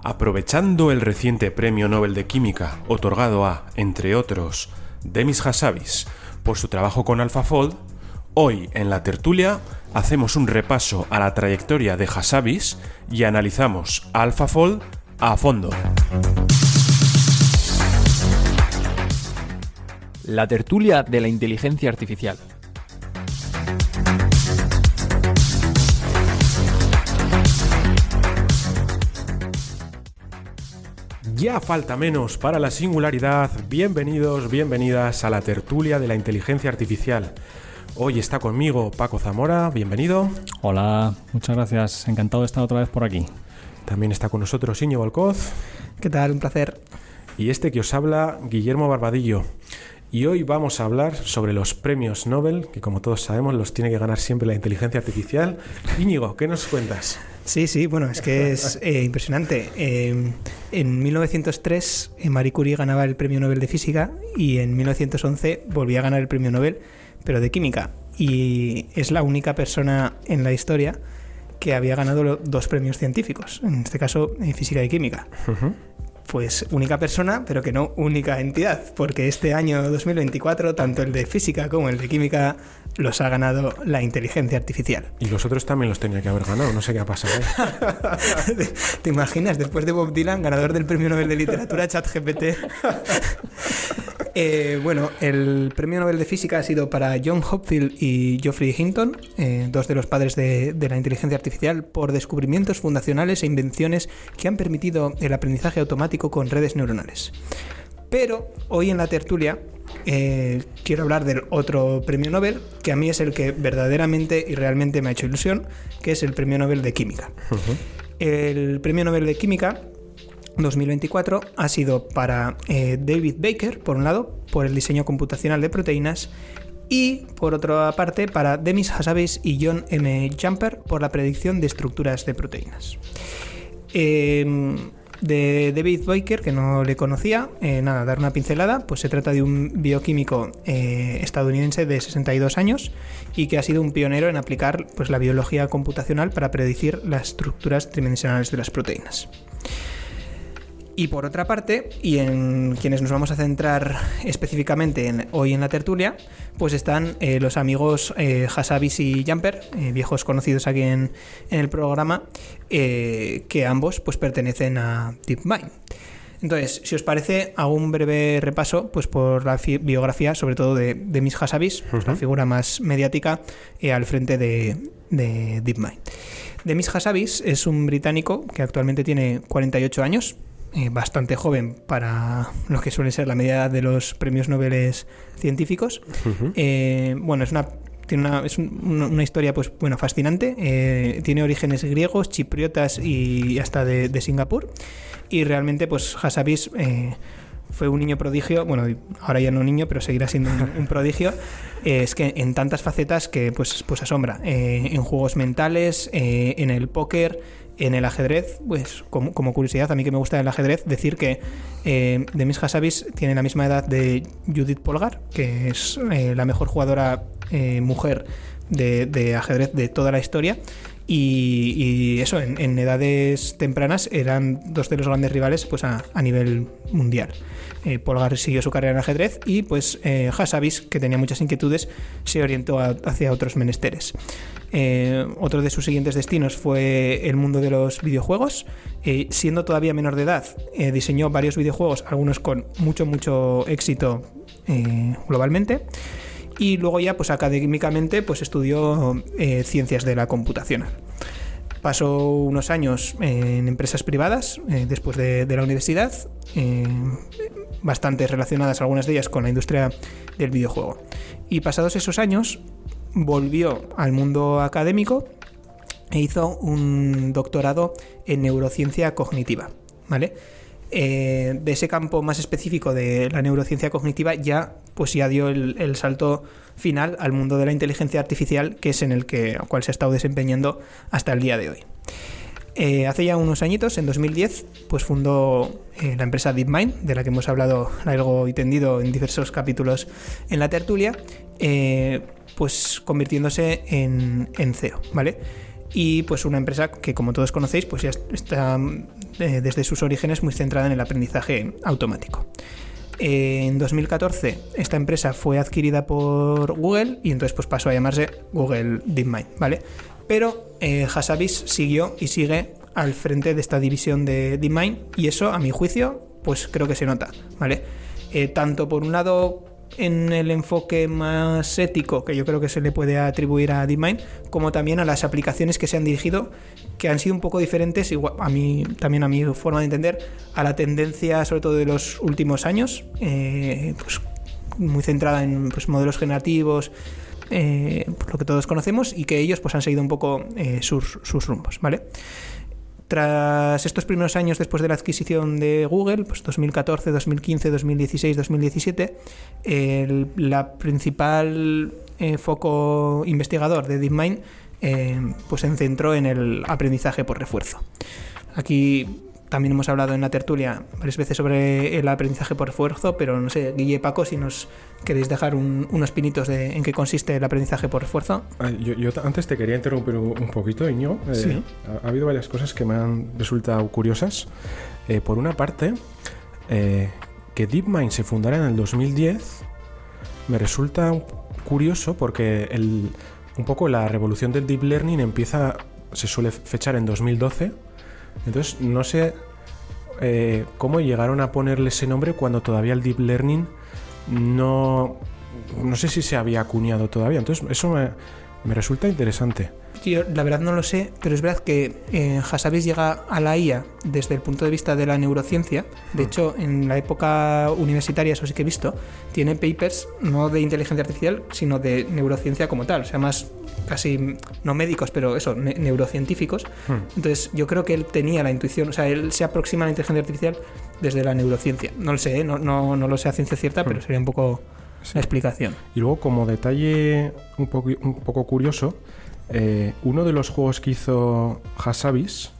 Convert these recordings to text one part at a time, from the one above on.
Aprovechando el reciente Premio Nobel de Química otorgado a, entre otros, Demis Hassabis por su trabajo con AlphaFold, hoy en la tertulia hacemos un repaso a la trayectoria de Hassabis y analizamos AlphaFold a fondo. La tertulia de la inteligencia artificial. Ya falta menos para la singularidad. Bienvenidos, bienvenidas a la tertulia de la inteligencia artificial. Hoy está conmigo Paco Zamora, bienvenido. Hola, muchas gracias. Encantado de estar otra vez por aquí. También está con nosotros Íñigo Alcoz. ¿Qué tal? Un placer. Y este que os habla, Guillermo Barbadillo. Y hoy vamos a hablar sobre los premios Nobel, que como todos sabemos los tiene que ganar siempre la inteligencia artificial. Íñigo, ¿qué nos cuentas? Sí, bueno, es que es impresionante. En 1903 Marie Curie ganaba el premio Nobel de Física y en 1911 volvía a ganar el premio Nobel, pero de Química. Y es la única persona en la historia que había ganado dos premios científicos, en este caso en Física y Química. Uh-huh. Pues única persona, pero que no única entidad, porque este año 2024, tanto el de Física como el de Química los ha ganado la inteligencia artificial. Y los otros también los tenía que haber ganado, no sé qué ha pasado. ¿Te imaginas? Después de Bob Dylan, ganador del Premio Nobel de Literatura, ChatGPT. Bueno, el Premio Nobel de Física ha sido para John Hopfield y Geoffrey Hinton, dos de los padres de la inteligencia artificial, por descubrimientos fundacionales e invenciones que han permitido el aprendizaje automático con redes neuronales. Pero hoy en la tertulia quiero hablar del otro premio Nobel, que a mí es el que verdaderamente y realmente me ha hecho ilusión, que es el Premio Nobel de Química. Uh-huh. El Premio Nobel de Química 2024 ha sido para David Baker, por un lado, por el diseño computacional de proteínas, y por otra parte para Demis Hassabis y John M. Jumper por la predicción de estructuras de proteínas. De David Baker, que no le conocía, dar una pincelada, pues se trata de un bioquímico estadounidense de 62 años y que ha sido un pionero en aplicar pues, la biología computacional para predecir las estructuras tridimensionales de las proteínas. Y por otra parte, y en quienes nos vamos a centrar específicamente hoy en la tertulia, pues están los amigos Hassabis y Jumper, viejos conocidos aquí en el programa, que ambos pues pertenecen a DeepMind. Entonces, si os parece, hago un breve repaso pues por la biografía, sobre todo de Demis Hassabis, pues, la figura más mediática al frente de DeepMind. Demis Hassabis es un británico que actualmente tiene 48 años, bastante joven para lo que suele ser la media de los premios Nobel científicos. Uh-huh. Bueno, es una historia pues bueno fascinante. Tiene orígenes griegos, chipriotas y hasta de Singapur. Y realmente pues Hassabis fue un niño prodigio, bueno, ahora ya no niño, pero seguirá siendo un prodigio. Es que en tantas facetas que pues asombra. En juegos mentales, en el póker, en el ajedrez, pues como curiosidad, a mí que me gusta el ajedrez, decir que Demis Hassabis tiene la misma edad de Judith Polgar, que es la mejor jugadora mujer de ajedrez de toda la historia. Y eso, en edades tempranas eran dos de los grandes rivales pues a nivel mundial. Polgar siguió su carrera en ajedrez y pues Hassabis, que tenía muchas inquietudes, se orientó hacia otros menesteres. Otro de sus siguientes destinos fue el mundo de los videojuegos. Siendo todavía menor de edad, diseñó varios videojuegos, algunos con mucho éxito globalmente. Y luego ya pues académicamente pues estudió ciencias de la computación. Pasó unos años en empresas privadas después de la universidad, bastante relacionadas algunas de ellas con la industria del videojuego. Y pasados esos años volvió al mundo académico e hizo un doctorado en neurociencia cognitiva, ¿vale? De ese campo más específico de la neurociencia cognitiva ya dio el salto final al mundo de la inteligencia artificial, que es en el cual se ha estado desempeñando hasta el día de hoy. Hace ya unos añitos, en 2010, pues fundó la empresa DeepMind, de la que hemos hablado largo y tendido en diversos capítulos en la tertulia, pues convirtiéndose en CEO, ¿vale? Y pues una empresa que, como todos conocéis, pues ya está desde sus orígenes muy centrada en el aprendizaje automático. En 2014 esta empresa fue adquirida por Google y entonces pues pasó a llamarse Google DeepMind, ¿vale? Pero Hassabis siguió y sigue al frente de esta división de DeepMind y eso, a mi juicio, pues creo que se nota, ¿vale? Tanto por un lado en el enfoque más ético que yo creo que se le puede atribuir a DeepMind, como también a las aplicaciones que se han dirigido, que han sido un poco diferentes, igual, a mi forma de entender, a la tendencia sobre todo de los últimos años, pues muy centrada en pues, modelos generativos, por lo que todos conocemos, y que ellos pues han seguido un poco sus rumbos, ¿vale? Tras estos primeros años después de la adquisición de Google, pues 2014, 2015, 2016, 2017, la principal foco investigador de DeepMind pues se centró en el aprendizaje por refuerzo. Aquí también hemos hablado en la tertulia varias veces sobre el aprendizaje por refuerzo, pero no sé, Guille y Paco, si nos queréis dejar unos pinitos en qué consiste el aprendizaje por refuerzo. Yo antes te quería interrumpir un poquito, Íñigo. Sí. Ha habido varias cosas que me han resultado curiosas. Por una parte, que DeepMind se fundara en el 2010 me resulta curioso porque un poco la revolución del Deep Learning se suele fechar en 2012. Entonces no sé cómo llegaron a ponerle ese nombre cuando todavía el Deep Learning no sé si se había acuñado todavía. Entonces eso me resulta interesante. Yo la verdad no lo sé, pero es verdad que Hassabis llega a la IA desde el punto de vista de la neurociencia. De hecho, en la época universitaria, eso sí que he visto, tiene papers no de inteligencia artificial, sino de neurociencia como tal. O sea, más casi no médicos, pero eso, neurocientíficos. Entonces yo creo que él tenía la intuición, o sea, él se aproxima a la inteligencia artificial desde la neurociencia. No lo sé, no lo sé a ciencia cierta, pero sería un poco la explicación. Y luego, como detalle un poco curioso, uno de los juegos que hizo Hassabis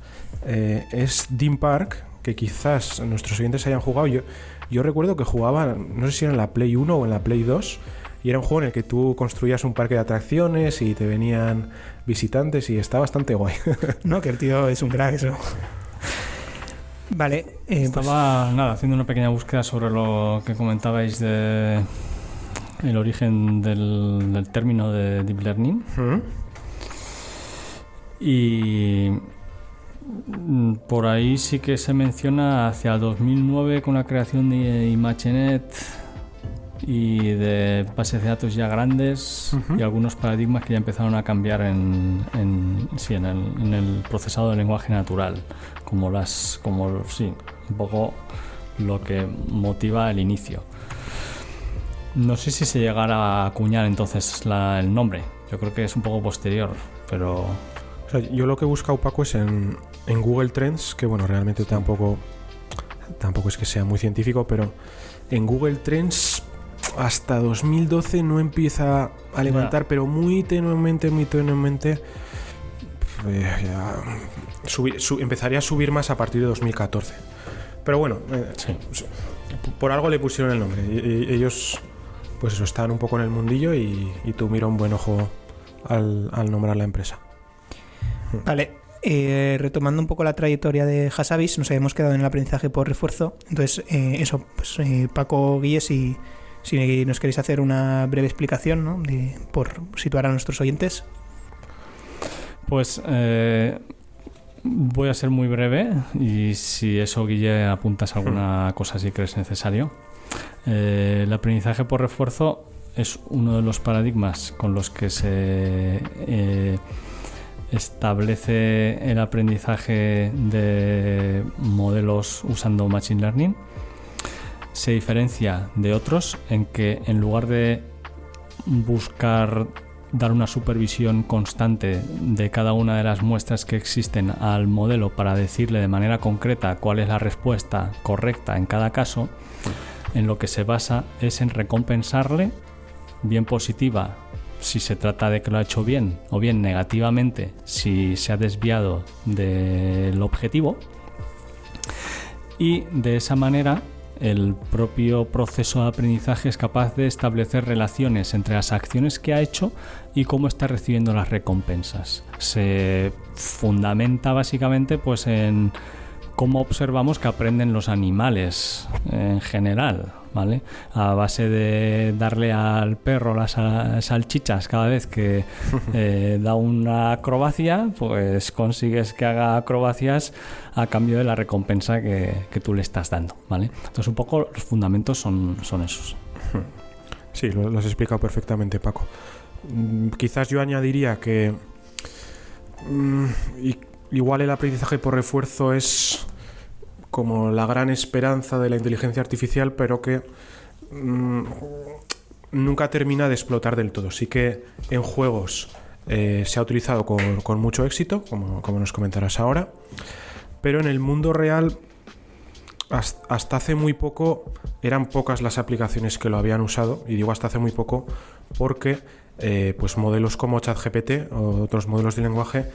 es Theme Park, que quizás nuestros oyentes hayan jugado. Yo recuerdo que jugaba, no sé si era en la Play 1 o en la Play 2, y era un juego en el que tú construías un parque de atracciones y te venían visitantes y está bastante guay. No, que el tío es un crack, eso. Vale. Estaba haciendo una pequeña búsqueda sobre lo que comentabais de el origen del término de Deep Learning. Y por ahí sí que se menciona hacia el 2009 con la creación de ImageNet y de bases de datos ya grandes y algunos paradigmas que ya empezaron a cambiar en el procesado del lenguaje natural, como un poco lo que motiva el inicio. No sé si se llegará a acuñar entonces el nombre. Yo creo que es un poco posterior, pero... O sea, yo lo que he buscado, Paco, es en Google Trends, que bueno, realmente tampoco es que sea muy científico, pero en Google Trends hasta 2012 no empieza a levantar, pero muy tenuemente empezaría a subir más a partir de 2014. Pero bueno, sí. Por algo le pusieron el nombre. Y ellos, pues eso, están un poco en el mundillo y tú mira un buen ojo al nombrar la empresa. Vale, retomando un poco la trayectoria de Hassabis, nos habíamos quedado en el aprendizaje por refuerzo. Entonces, Paco, Guille, si nos queréis hacer una breve explicación, ¿no? Por situar a nuestros oyentes. Pues voy a ser muy breve y si eso, Guille, apuntas alguna cosa si crees necesario. El aprendizaje por refuerzo es uno de los paradigmas con los que se establece el aprendizaje de modelos usando Machine Learning. Se diferencia de otros en que en lugar de buscar dar una supervisión constante de cada una de las muestras que existen al modelo para decirle de manera concreta cuál es la respuesta correcta en cada caso, en lo que se basa es en recompensarle, bien positiva si se trata de que lo ha hecho bien, o bien negativamente si se ha desviado del objetivo, y de esa manera el propio proceso de aprendizaje es capaz de establecer relaciones entre las acciones que ha hecho y cómo está recibiendo las recompensas. Se fundamenta básicamente pues en cómo observamos que aprenden los animales en general, ¿vale? A base de darle al perro las salchichas cada vez que da una acrobacia, pues consigues que haga acrobacias a cambio de la recompensa que tú le estás dando, ¿vale? Entonces un poco los fundamentos son esos. Sí, lo has explicado perfectamente, Paco. Quizás yo añadiría que igual el aprendizaje por refuerzo es como la gran esperanza de la inteligencia artificial, pero que nunca termina de explotar del todo. Sí que en juegos se ha utilizado con mucho éxito, como nos comentarás ahora, pero en el mundo real hasta hace muy poco eran pocas las aplicaciones que lo habían usado, y digo hasta hace muy poco porque pues modelos como ChatGPT o otros modelos de lenguaje,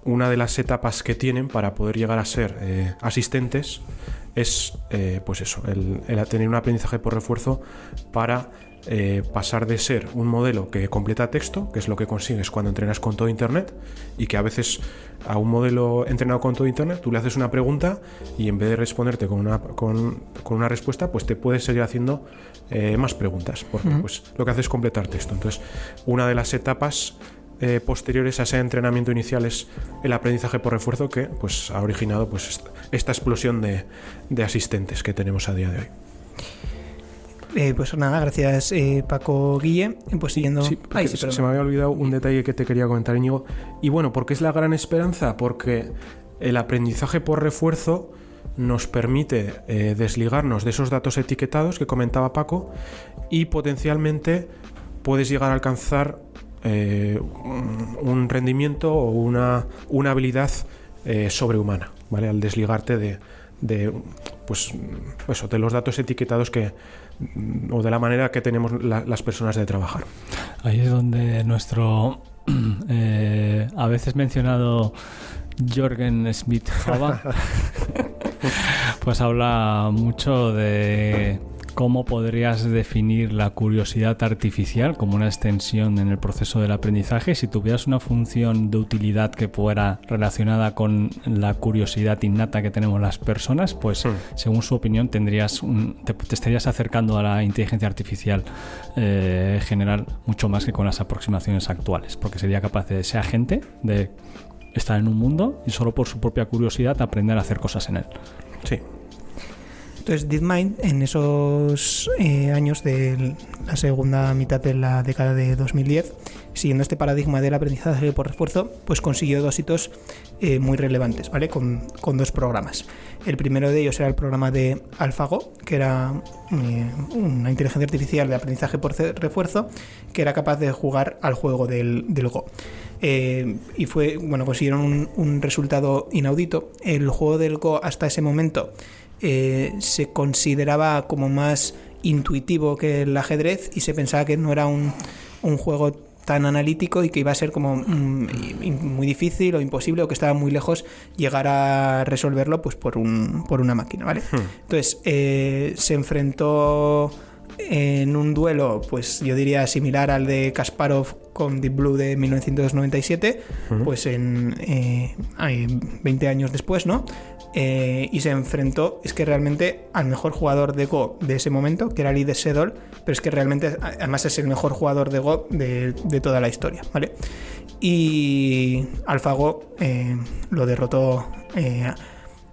una de las etapas que tienen para poder llegar a ser asistentes es pues eso, el tener un aprendizaje por refuerzo para pasar de ser un modelo que completa texto, que es lo que consigues cuando entrenas con todo Internet, y que a veces a un modelo entrenado con todo Internet tú le haces una pregunta y en vez de responderte con una respuesta, pues te puedes seguir haciendo más preguntas, porque pues lo que haces es completar texto. Entonces, una de las etapas posteriores a ese entrenamiento inicial es el aprendizaje por refuerzo, que pues ha originado pues esta explosión de asistentes que tenemos a día de hoy. Pues nada, gracias Paco, Guille. Pues siguiendo... Sí, se me había olvidado un detalle que te quería comentar, Íñigo. Y bueno, ¿por qué es la gran esperanza? Porque el aprendizaje por refuerzo nos permite desligarnos de esos datos etiquetados que comentaba Paco, y potencialmente puedes llegar a alcanzar un rendimiento o una habilidad sobrehumana, ¿vale? Al desligarte de los datos etiquetados o de la manera que tenemos las personas de trabajar. Ahí es donde nuestro a veces mencionado Jorgen Schmidt-Fava pues habla mucho de cómo podrías definir la curiosidad artificial como una extensión en el proceso del aprendizaje. Si tuvieras una función de utilidad que fuera relacionada con la curiosidad innata que tenemos las personas, pues según su opinión te estarías acercando a la inteligencia artificial general mucho más que con las aproximaciones actuales, porque sería capaz de ser agente, de estar en un mundo y solo por su propia curiosidad aprender a hacer cosas en él. Sí. Entonces DeepMind, en esos años de la segunda mitad de la década de 2010, siguiendo este paradigma del aprendizaje por refuerzo, pues consiguió 2 hitos muy relevantes, ¿vale? Con 2 programas. El primero de ellos era el programa de AlphaGo, que era una inteligencia artificial de aprendizaje por refuerzo que era capaz de jugar al juego del Go. Y consiguieron un resultado inaudito. El juego del Go hasta ese momento se consideraba como más intuitivo que el ajedrez, y se pensaba que no era un juego tan analítico y que iba a ser como muy difícil o imposible, o que estaba muy lejos llegar a resolverlo pues por una máquina, ¿vale? Entonces se enfrentó en un duelo, pues yo diría similar al de Kasparov con Deep Blue de 1997, pues 20 años después, ¿no? Y se enfrentó, es que realmente, al mejor jugador de Go de ese momento, que era Lee Sedol, pero es que realmente además es el mejor jugador de Go de toda la historia, ¿vale? Y AlphaGo lo derrotó,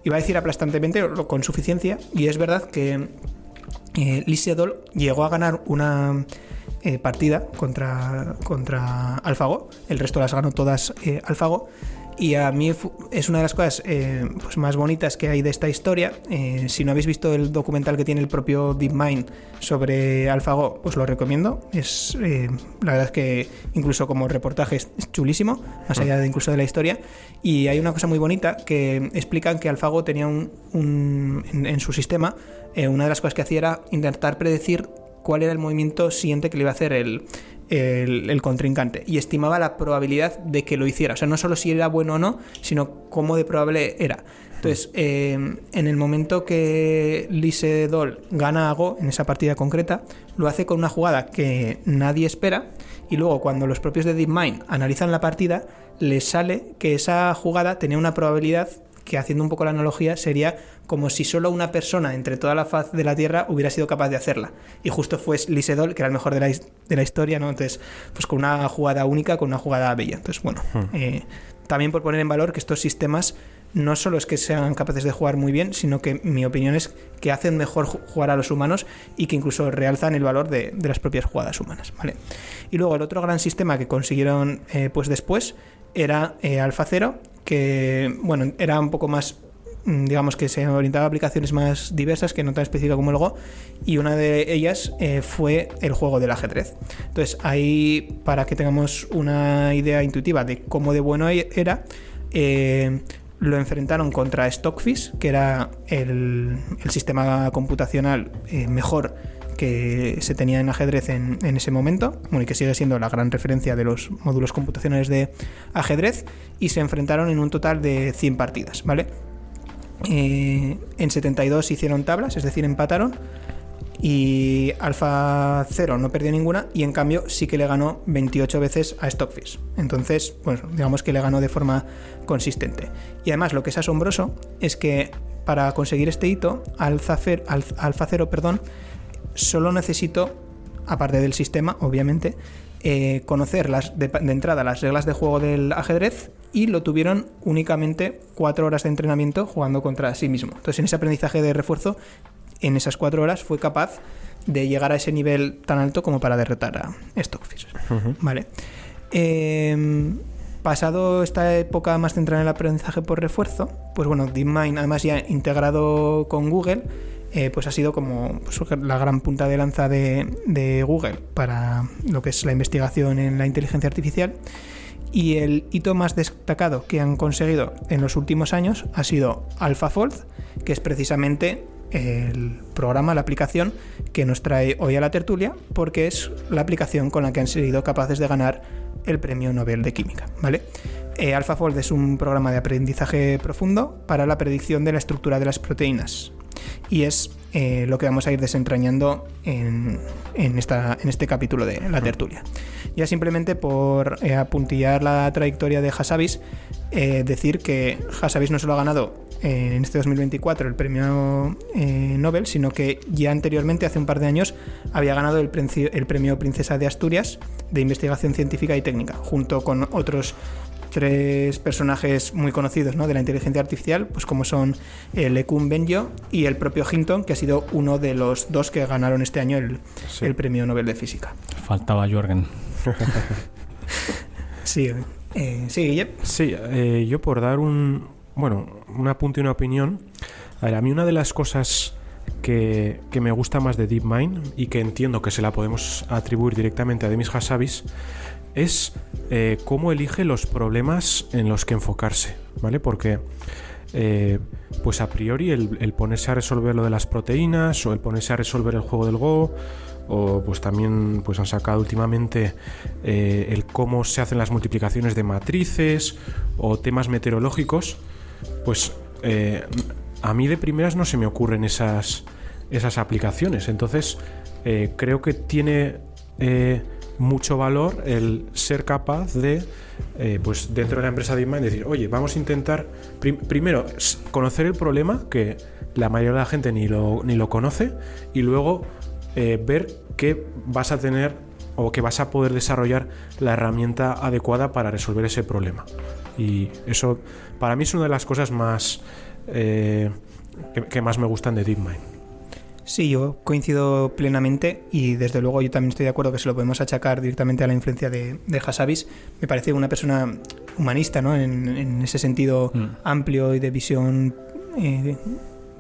iba a decir aplastantemente, con suficiencia, y es verdad que Lee Sedol llegó a ganar una partida contra AlphaGo, el resto las ganó todas AlphaGo. Y a mí es una de las cosas pues más bonitas que hay de esta historia. Si no habéis visto el documental que tiene el propio DeepMind sobre AlphaGo, pues lo recomiendo. Es la verdad es que incluso como reportaje es chulísimo, más allá de incluso de la historia. Y hay una cosa muy bonita que explican que AlphaGo tenía en su sistema, una de las cosas que hacía era intentar predecir cuál era el movimiento siguiente que le iba a hacer el contrincante, y estimaba la probabilidad de que lo hiciera. O sea, no solo si era bueno o no, sino cómo de probable era. Entonces, en el momento que Lee Sedol gana a Go en esa partida concreta, lo hace con una jugada que nadie espera, y luego cuando los propios de DeepMind analizan la partida, les sale que esa jugada tenía una probabilidad que haciendo un poco la analogía sería como si solo una persona entre toda la faz de la Tierra hubiera sido capaz de hacerla. Y justo fue Lee Sedol, que era el mejor de la historia, ¿no? Entonces, pues con una jugada única, con una jugada bella. Entonces, bueno, también por poner en valor que estos sistemas no solo es que sean capaces de jugar muy bien, sino que mi opinión es que hacen mejor jugar a los humanos y que incluso realzan el valor de las propias jugadas humanas, ¿vale? Y luego el otro gran sistema que consiguieron pues después era AlphaZero, que bueno, era un poco más, digamos que se orientaba a aplicaciones más diversas, que no tan específica como el Go, y una de ellas fue el juego del ajedrez. Entonces ahí, para que tengamos una idea intuitiva de cómo de bueno era, lo enfrentaron contra Stockfish, que era el sistema computacional mejor que se tenía en ajedrez en ese momento, bueno, y que sigue siendo la gran referencia de los módulos computacionales de ajedrez, y se enfrentaron en un total de 100 partidas, ¿vale? En 72 hicieron tablas, es decir, empataron, y AlphaZero no perdió ninguna, y en cambio sí que le ganó 28 veces a Stockfish. Entonces, pues digamos que le ganó de forma consistente. Y además lo que es asombroso es que para conseguir este hito, AlphaZero, solo necesito, aparte del sistema, obviamente, conocer de entrada las reglas de juego del ajedrez, y lo tuvieron únicamente 4 horas de entrenamiento jugando contra sí mismo. Entonces, en ese aprendizaje de refuerzo, en esas 4 horas fue capaz de llegar a ese nivel tan alto como para derrotar a Stockfish. Vale. Pasado esta época más centrada en el aprendizaje por refuerzo, pues bueno, DeepMind, además ya integrado con Google, pues ha sido como pues, la gran punta de lanza de Google para lo que es la investigación en la inteligencia artificial. Y el hito más destacado que han conseguido en los últimos años ha sido AlphaFold, que es precisamente el programa, la aplicación que nos trae hoy a la tertulia, porque es la aplicación con la que han sido capaces de ganar el premio Nobel de Química, ¿vale? AlphaFold es un programa de aprendizaje profundo para la predicción de la estructura de las proteínas, y es lo que vamos a ir desentrañando en este capítulo de la tertulia. Ya simplemente por apuntillar la trayectoria de Hassabis, decir que Hassabis no solo ha ganado en este 2024 el premio Nobel, sino que ya anteriormente, hace un par de años, había ganado el premio Princesa de Asturias de investigación científica y técnica, junto con otros 3 personajes muy conocidos, ¿no?, de la inteligencia artificial, pues como son LeCun Benjo y el propio Hinton, que ha sido uno de los 2 que ganaron este año el premio Nobel de Física. Faltaba Jorgen. Sí, Guille. Sí, yo por dar un apunte y una opinión. A ver, a mí una de las cosas que me gusta más de DeepMind, y que entiendo que se la podemos atribuir directamente a Demis Hassabis, es cómo elige los problemas en los que enfocarse, ¿vale? Porque pues a priori el ponerse a resolver lo de las proteínas, o el ponerse a resolver el juego del Go, o pues también pues han sacado últimamente el cómo se hacen las multiplicaciones de matrices, o temas meteorológicos, pues a mí de primeras no se me ocurren esas aplicaciones. Entonces creo que tiene mucho valor el ser capaz de pues dentro de la empresa DeepMind decir, oye, vamos a intentar primero conocer el problema, que la mayoría de la gente ni lo conoce, y luego ver que vas a tener o que vas a poder desarrollar la herramienta adecuada para resolver ese problema. Y eso para mí es una de las cosas más que más me gustan de DeepMind. Sí, yo coincido plenamente, y desde luego yo también estoy de acuerdo que se lo podemos achacar directamente a la influencia de Hassabis. Me parece una persona humanista, ¿no?, en ese sentido amplio y de visión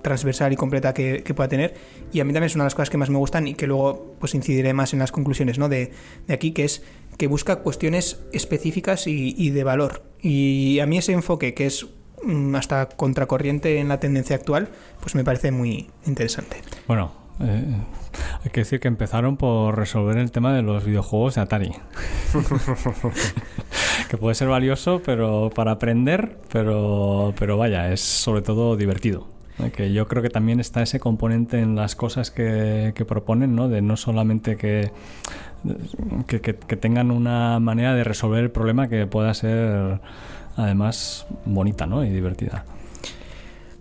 transversal y completa que pueda tener. Y a mí también es una de las cosas que más me gustan, y que luego pues incidiré más en las conclusiones, ¿no?, de aquí, que es que busca cuestiones específicas y de valor. Y a mí ese enfoque, que es hasta contracorriente en la tendencia actual, pues me parece muy interesante. Bueno, hay que decir que empezaron por resolver el tema de los videojuegos de Atari. Que puede ser valioso, pero para aprender, pero vaya, es sobre todo divertido. Que yo creo que también está ese componente en las cosas que proponen, ¿no?, de no solamente que tengan una manera de resolver el problema que pueda ser además bonita, ¿no?, y divertida.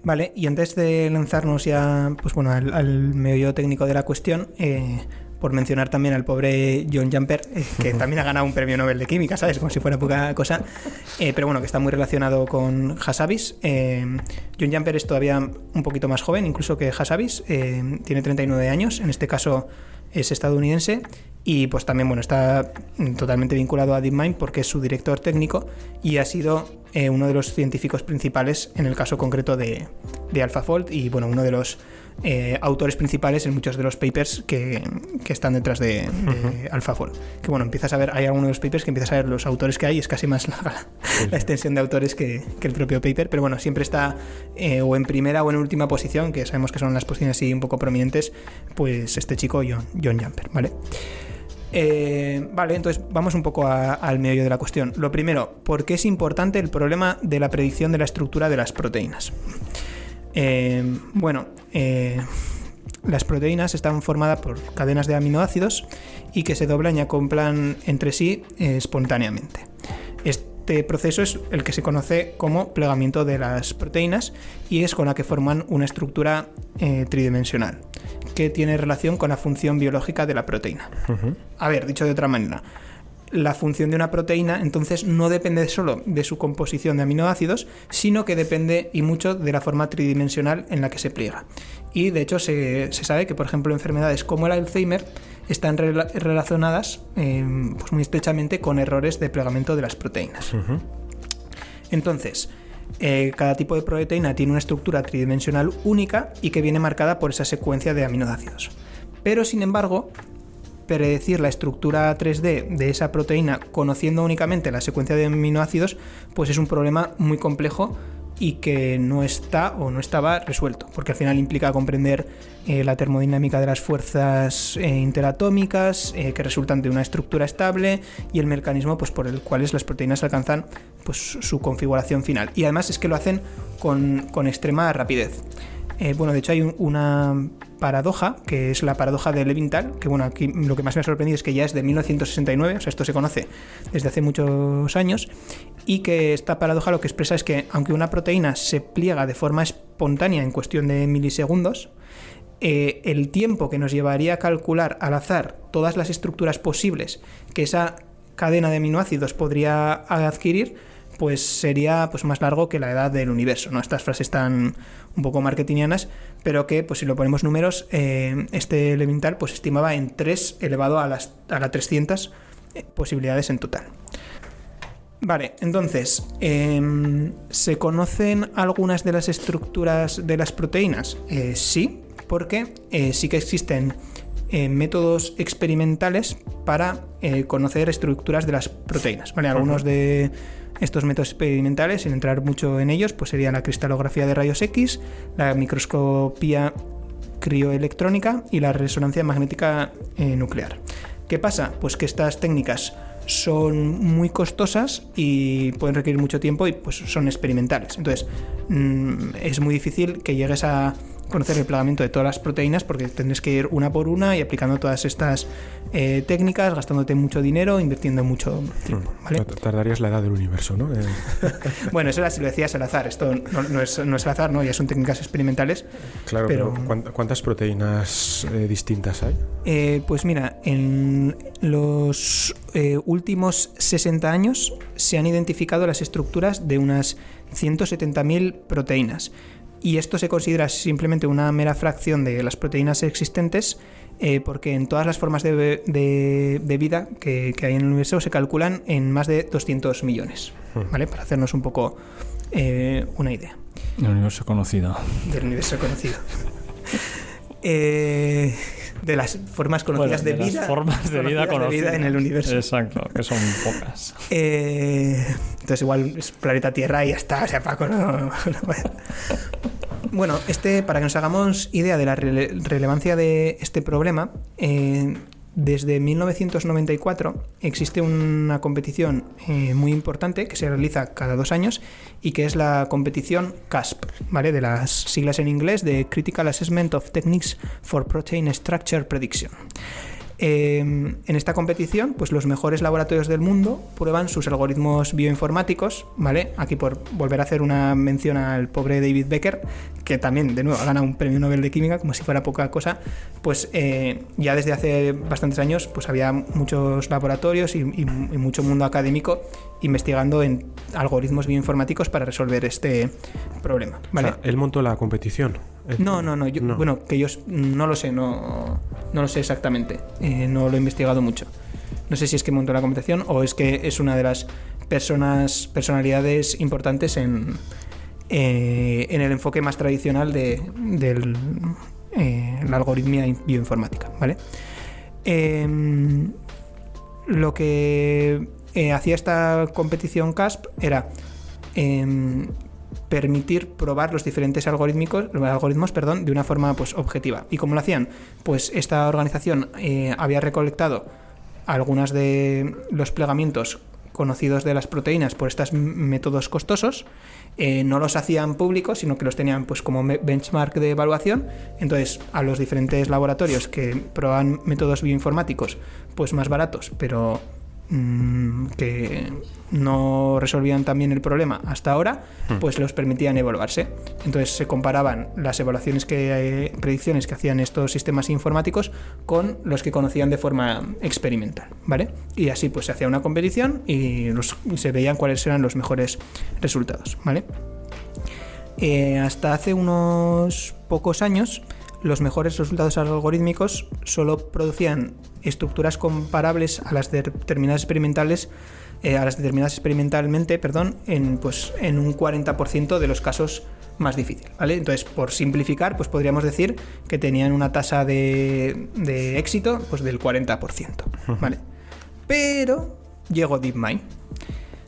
Vale, y antes de lanzarnos ya pues bueno, al meollo técnico de la cuestión, por mencionar también al pobre John Jumper, que también ha ganado un premio Nobel de Química, ¿sabes? Como si fuera poca cosa, pero bueno, que está muy relacionado con Hassabis. John Jumper es todavía un poquito más joven, incluso que Hassabis, tiene 39 años, en este caso es estadounidense, y pues también bueno, está totalmente vinculado a DeepMind porque es su director técnico y ha sido uno de los científicos principales en el caso concreto de AlphaFold, y bueno, uno de los autores principales en muchos de los papers que están detrás de AlphaFold. Que bueno, empiezas a ver, hay algunos de los papers que empiezas a ver los autores que hay, es casi más la extensión de autores que el propio paper, pero bueno, siempre está o en primera o en última posición, que sabemos que son las posiciones así un poco prominentes, pues este chico John Jumper, ¿vale? Vale, entonces vamos un poco al meollo de la cuestión. Lo primero, ¿por qué es importante el problema de la predicción de la estructura de las proteínas? Las proteínas están formadas por cadenas de aminoácidos y que se doblan y acoplan entre sí espontáneamente. Este proceso es el que se conoce como plegamiento de las proteínas y es con la que forman una estructura tridimensional que tiene relación con la función biológica de la proteína. A ver, dicho de otra manera, la función de una proteína entonces no depende solo de su composición de aminoácidos, sino que depende y mucho de la forma tridimensional en la que se pliega. Y de hecho se sabe que, por ejemplo, enfermedades como el Alzheimer están relacionadas pues muy estrechamente con errores de plegamiento de las proteínas. Entonces, cada tipo de proteína tiene una estructura tridimensional única y que viene marcada por esa secuencia de aminoácidos. Pero, sin embargo, predecir la estructura 3D de esa proteína conociendo únicamente la secuencia de aminoácidos, pues es un problema muy complejo y que no está o no estaba resuelto, porque al final implica comprender la termodinámica de las fuerzas interatómicas que resultan de una estructura estable y el mecanismo pues, por el cual las proteínas alcanzan pues, su configuración final. Y además es que lo hacen con extrema rapidez. Bueno, de hecho hay una paradoja, que es la paradoja de Levinthal, que bueno, aquí lo que más me ha sorprendido es que ya es de 1969, o sea, esto se conoce desde hace muchos años, y que esta paradoja lo que expresa es que aunque una proteína se pliega de forma espontánea en cuestión de milisegundos, el tiempo que nos llevaría a calcular al azar todas las estructuras posibles que esa cadena de aminoácidos podría adquirir, pues sería pues más largo que la edad del universo, ¿no? Estas frases están un poco marketingianas, pero que pues si lo ponemos números, este Levinthal pues estimaba en 3 elevado a la 300 posibilidades en total. Vale, entonces, ¿se conocen algunas de las estructuras de las proteínas? Sí, porque sí que existen métodos experimentales para conocer estructuras de las proteínas, ¿vale? Algunos de estos métodos experimentales, sin entrar mucho en ellos, pues serían la cristalografía de rayos X, la microscopía crioelectrónica y la resonancia magnética nuclear. ¿Qué pasa? Pues que estas técnicas son muy costosas y pueden requerir mucho tiempo y pues son experimentales. Entonces, es muy difícil que llegues a conocer el plegamiento de todas las proteínas porque tendrás que ir una por una y aplicando todas estas técnicas, gastándote mucho dinero, invirtiendo mucho tiempo, ¿vale? Tardarías la edad del universo, ¿no? Bueno, eso era si lo decías al azar. Esto no es al azar, ¿no? Ya son técnicas experimentales. Claro, pero ¿cuántas proteínas distintas hay? Pues mira, en los últimos 60 años se han identificado las estructuras de unas 170.000 proteínas. Y esto se considera simplemente una mera fracción de las proteínas existentes, porque en todas las formas de vida que hay en el universo se calculan en más de 200 millones, ¿vale? Para hacernos un poco una idea. El universo conocido. Del universo conocido. De las formas conocidas de vida. Las formas de vida conocidas en el universo. Exacto, que son pocas. Entonces igual es planeta Tierra y ya está. O sea, Paco, no. Bueno, para que nos hagamos idea de la relevancia de este problema, desde 1994 existe una competición muy importante que se realiza cada 2 años y que es la competición CASP, ¿vale? De las siglas en inglés de Critical Assessment of Techniques for Protein Structure Prediction. En esta competición, pues los mejores laboratorios del mundo prueban sus algoritmos bioinformáticos, ¿vale? Aquí por volver a hacer una mención al pobre David Becker, que también, de nuevo, ha ganado un premio Nobel de Química, como si fuera poca cosa, pues ya desde hace bastantes años pues había muchos laboratorios y mucho mundo académico investigando en algoritmos bioinformáticos para resolver este problema, ¿vale? O sea, él montó la competición. No. Bueno, que yo no lo sé, no lo sé exactamente, no lo he investigado mucho. No sé si es que montó la competición o es que es una de las personalidades importantes en el enfoque más tradicional de la algoritmia bioinformática, ¿vale? Lo que hacía esta competición CASP era permitir probar los diferentes algoritmos de una forma pues objetiva. ¿Y cómo lo hacían? Pues esta organización había recolectado algunos de los plegamientos conocidos de las proteínas por estos métodos costosos, no los hacían públicos, sino que los tenían pues como benchmark de evaluación. Entonces, a los diferentes laboratorios que probaban métodos bioinformáticos pues más baratos, pero que no resolvían también el problema hasta ahora, pues los permitían evaluarse. Entonces se comparaban las predicciones que hacían estos sistemas informáticos con los que conocían de forma experimental, ¿vale? Y así pues se hacía una competición y se veían cuáles eran los mejores resultados, ¿vale? Hasta hace unos pocos años los mejores resultados algorítmicos solo producían estructuras comparables a las determinadas experimentalmente, en un 40% de los casos más difíciles, ¿vale? Entonces, por simplificar, pues podríamos decir que tenían una tasa de éxito pues del 40%, ¿vale? Pero llegó DeepMind.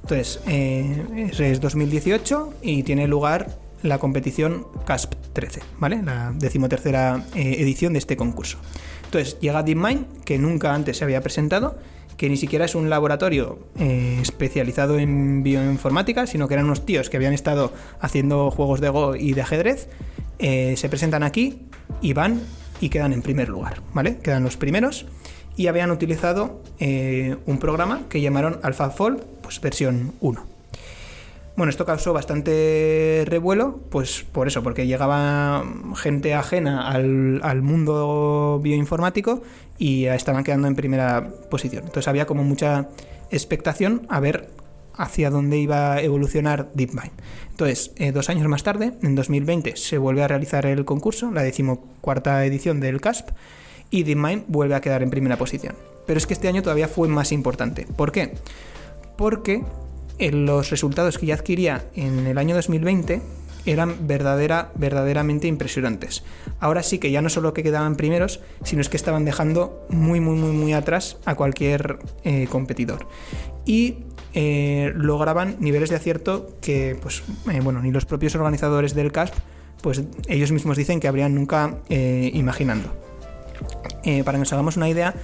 Entonces, es 2018 y tiene lugar la competición CASP 13, ¿vale? La 13ª edición de este concurso. Entonces llega DeepMind, que nunca antes se había presentado, que ni siquiera es un laboratorio especializado en bioinformática, sino que eran unos tíos que habían estado haciendo juegos de Go y de ajedrez. Se presentan aquí y van y quedan en primer lugar, ¿vale? Quedan los primeros y habían utilizado un programa que llamaron AlphaFold, pues versión 1. Bueno, esto causó bastante revuelo, pues por eso, porque llegaba gente ajena al mundo bioinformático y estaban quedando en primera posición. Entonces había como mucha expectación a ver hacia dónde iba a evolucionar DeepMind. Entonces, 2 años más tarde, en 2020, se vuelve a realizar el concurso, la 14ª edición del CASP, y DeepMind vuelve a quedar en primera posición. Pero es que este año todavía fue más importante. ¿Por qué? Porque los resultados que ya adquiría en el año 2020 eran verdaderamente impresionantes. Ahora sí que ya no solo que quedaban primeros, sino es que estaban dejando muy atrás a cualquier competidor. Y lograban niveles de acierto que ni los propios organizadores del CASP pues ellos mismos dicen que habrían nunca imaginado. Para que nos hagamos una idea,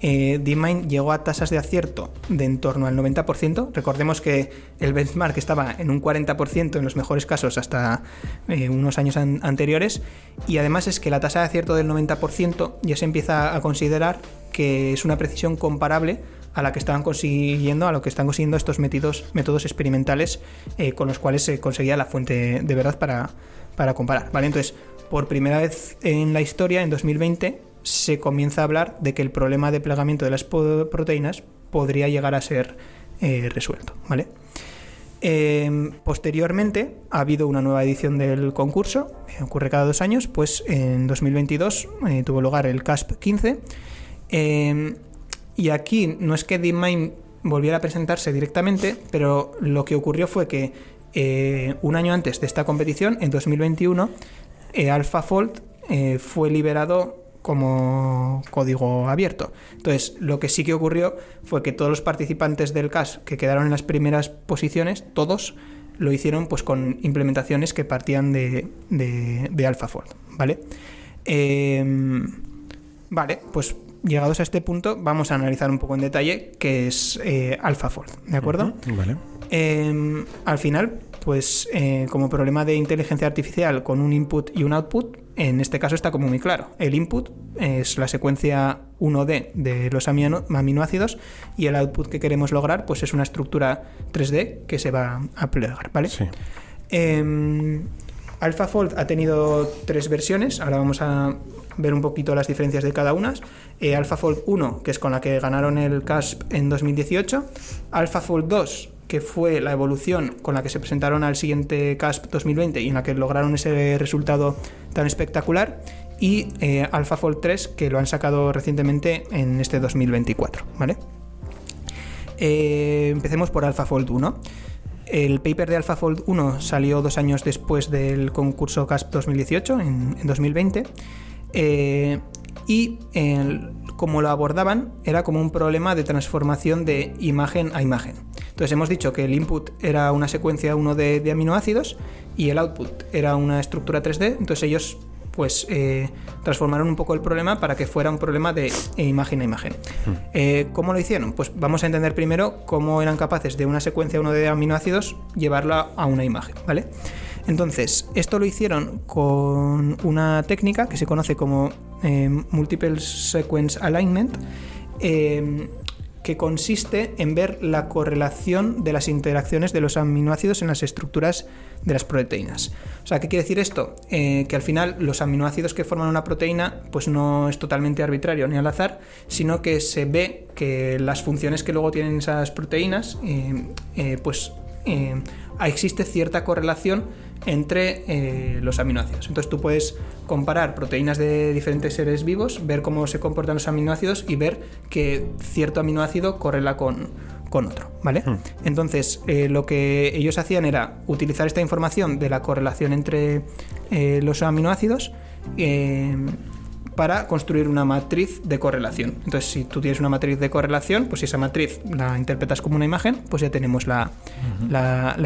DeepMind llegó a tasas de acierto de en torno al 90%. Recordemos que el benchmark estaba en un 40% en los mejores casos hasta unos años anteriores, y además es que la tasa de acierto del 90% ya se empieza a considerar que es una precisión comparable a la que estaban consiguiendo, a lo que están consiguiendo estos métodos experimentales con los cuales se conseguía la fuente de verdad para comparar, ¿vale? Entonces, por primera vez en la historia, en 2020, se comienza a hablar de que el problema de plegamiento de las proteínas podría llegar a ser resuelto, ¿vale? Posteriormente ha habido una nueva edición del concurso, ocurre cada 2 años, pues en 2022 tuvo lugar el CASP 15, y aquí no es que DeepMind volviera a presentarse directamente, pero lo que ocurrió fue que un año antes de esta competición, en 2021, AlphaFold fue liberado como código abierto. Entonces, lo que sí que ocurrió fue que todos los participantes del CASP que quedaron en las primeras posiciones, todos lo hicieron pues con implementaciones que partían de AlphaFold, ¿vale? Vale, pues llegados a este punto vamos a analizar un poco en detalle qué es AlphaFold, ¿de acuerdo? Vale. Al final, pues como problema de inteligencia artificial con un input y un output, en este caso está como muy claro. El input es la secuencia 1D de los aminoácidos y el output que queremos lograr pues es una estructura 3D que se va a plegar, ¿vale? Sí. AlphaFold ha tenido 3 versiones, ahora vamos a ver un poquito las diferencias de cada una. AlphaFold 1, que es con la que ganaron el CASP en 2018, AlphaFold 2, que fue la evolución con la que se presentaron al siguiente CASP 2020 y en la que lograron ese resultado tan espectacular, y AlphaFold 3, que lo han sacado recientemente en este 2024, ¿vale? Empecemos por AlphaFold 1. El paper de AlphaFold 1 salió 2 años después del concurso CASP 2018, en 2020, y como lo abordaban era como un problema de transformación de imagen a imagen. Entonces hemos dicho que el input era una secuencia 1 de aminoácidos y el output era una estructura 3D, entonces ellos pues transformaron un poco el problema para que fuera un problema de imagen a imagen. ¿Cómo lo hicieron? Pues vamos a entender primero cómo eran capaces de una secuencia 1 de aminoácidos llevarla a una imagen, ¿vale? Entonces, esto lo hicieron con una técnica que se conoce como Multiple Sequence Alignment, que consiste en ver la correlación de las interacciones de los aminoácidos en las estructuras de las proteínas. O sea, ¿qué quiere decir esto? Que al final los aminoácidos que forman una proteína pues no es totalmente arbitrario ni al azar, sino que se ve que las funciones que luego tienen esas proteínas existe cierta correlación entre los aminoácidos. Entonces tú puedes comparar proteínas de diferentes seres vivos, ver cómo se comportan los aminoácidos y ver que cierto aminoácido correla con otro, ¿vale? Entonces lo que ellos hacían era utilizar esta información de la correlación entre los aminoácidos para construir una matriz de correlación. Entonces, si tú tienes una matriz de correlación, pues si esa matriz la interpretas como una imagen, pues ya tenemos la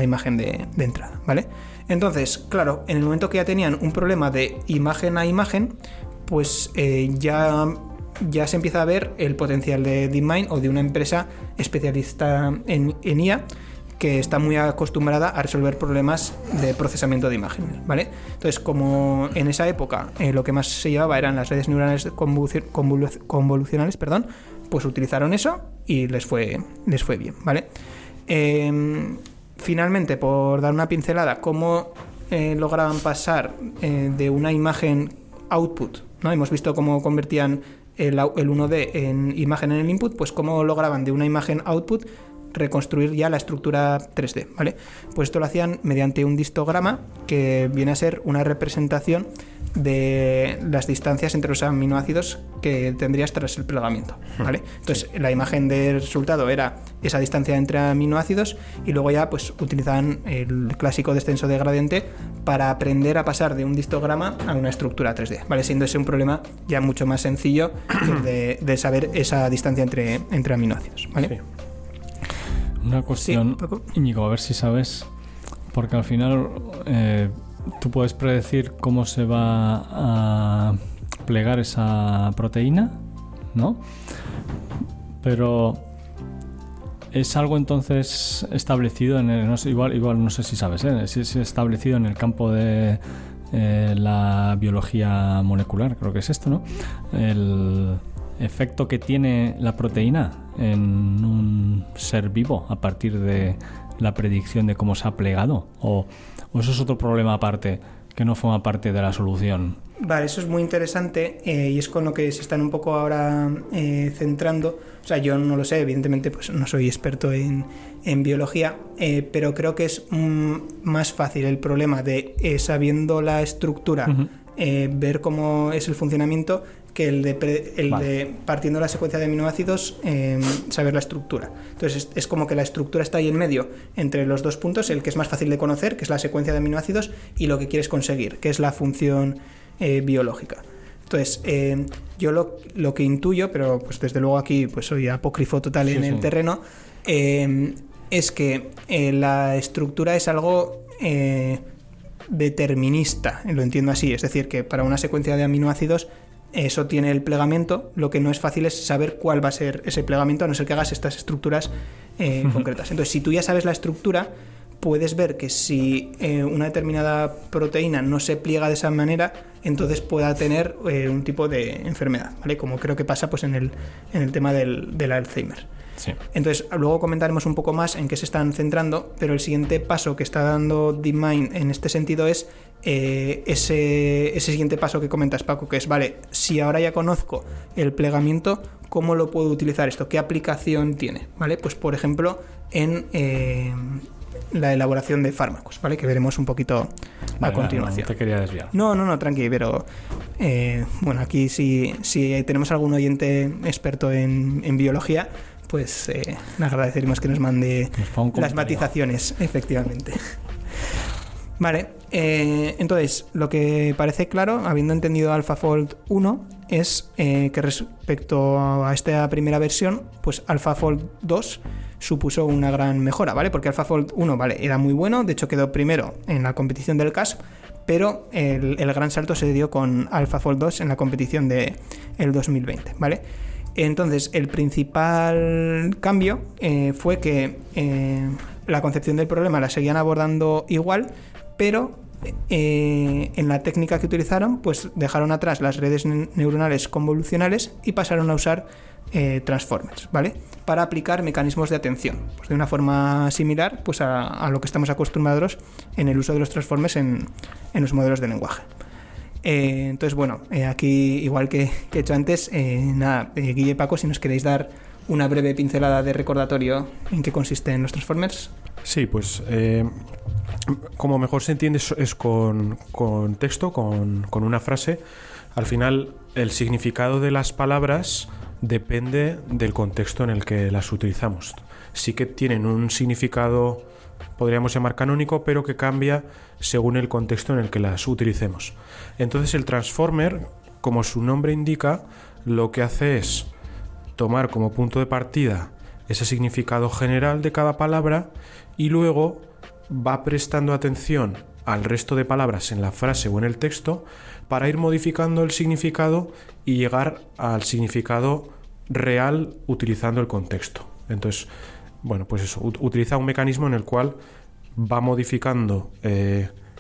imagen de entrada, ¿vale? Entonces, claro, en el momento que ya tenían un problema de imagen a imagen, pues ya se empieza a ver el potencial de DeepMind o de una empresa especialista en IA que está muy acostumbrada a resolver problemas de procesamiento de imágenes, ¿vale? Entonces, como en esa época lo que más se llevaba eran las redes neuronales convolucionales, pues utilizaron eso y les fue bien, ¿vale? Finalmente, por dar una pincelada, cómo lograban pasar de una imagen output, ¿no? Hemos visto cómo convertían el 1D en imagen en el input, pues cómo lograban de una imagen output reconstruir ya la estructura 3D, ¿vale? Pues esto lo hacían mediante un histograma que viene a ser una representación de las distancias entre los aminoácidos que tendrías tras el plegamiento, ¿vale? Entonces la imagen del resultado era esa distancia entre aminoácidos y luego ya pues utilizaban el clásico descenso de gradiente para aprender a pasar de un histograma a una estructura 3D, ¿vale? Siendo ese un problema ya mucho más sencillo de saber esa distancia entre aminoácidos, ¿vale? Sí. Una cuestión, Íñigo, a ver si sabes, porque al final tú puedes predecir cómo se va a plegar esa proteína, ¿no? Pero es algo entonces establecido en el, no sé, igual no sé si sabes, si es establecido en el campo de la biología molecular, creo que es esto, ¿no? El efecto que tiene la proteína en un ser vivo a partir de la predicción de cómo se ha plegado, o eso es otro problema aparte que no forma parte de la solución. Vale, eso es muy interesante y es con lo que se están un poco ahora centrando. O sea, yo no lo sé, evidentemente pues no soy experto en biología, pero creo que es más fácil el problema de sabiendo la estructura, ver cómo es el funcionamiento, que el de partiendo la secuencia de aminoácidos saber la estructura. Entonces es como que la estructura está ahí en medio entre los dos puntos, el que es más fácil de conocer, que es la secuencia de aminoácidos, y lo que quieres conseguir, que es la función biológica. Entonces yo lo que intuyo, pero pues desde luego aquí pues soy apócrifo total en el terreno, es que la estructura es algo determinista, lo entiendo así, es decir, que para una secuencia de aminoácidos eso tiene el plegamento, lo que no es fácil es saber cuál va a ser ese plegamento, a no ser que hagas estas estructuras concretas. Entonces, si tú ya sabes la estructura, puedes ver que si una determinada proteína no se pliega de esa manera, entonces pueda tener un tipo de enfermedad, ¿vale? Como creo que pasa pues en el tema del Alzheimer. Sí. Entonces, luego comentaremos un poco más en qué se están centrando, pero el siguiente paso que está dando DeepMind en este sentido es ese siguiente paso que comentas, Paco, que es, vale, si ahora ya conozco el plegamiento, ¿cómo lo puedo utilizar esto? ¿Qué aplicación tiene? ¿Vale? Pues, por ejemplo, en la elaboración de fármacos, ¿vale? Que veremos un poquito a continuación. No te quería desviar. No, tranqui, pero bueno, aquí si tenemos algún oyente experto en biología, pues le agradeceremos que nos mande las matizaciones, efectivamente. Vale, entonces, lo que parece claro, habiendo entendido AlphaFold 1, es que respecto a esta primera versión, pues AlphaFold 2 supuso una gran mejora, ¿vale? Porque AlphaFold 1, ¿vale?, era muy bueno, de hecho quedó primero en la competición del CASP, pero el gran salto se dio con AlphaFold 2 en la competición del 2020, ¿vale? Entonces, el principal cambio fue que la concepción del problema la seguían abordando igual, pero en la técnica que utilizaron, pues dejaron atrás las redes neuronales convolucionales y pasaron a usar transformers, ¿vale?, para aplicar mecanismos de atención, pues de una forma similar, pues a lo que estamos acostumbrados en el uso de los transformers en los modelos de lenguaje. Entonces, bueno, aquí, igual que he hecho antes, nada, Guille y Paco, si nos queréis dar una breve pincelada de recordatorio en qué consisten los transformers. Sí, pues como mejor se entiende es con texto, con una frase. Al final, el significado de las palabras depende del contexto en el que las utilizamos. Sí que tienen un significado, podríamos llamar canónico, pero que cambia según el contexto en el que las utilicemos. Entonces, el transformer, como su nombre indica, lo que hace es tomar como punto de partida ese significado general de cada palabra y luego va prestando atención al resto de palabras en la frase o en el texto para ir modificando el significado y llegar al significado real utilizando el contexto. Entonces, bueno, pues eso, utiliza un mecanismo en el cual va modificando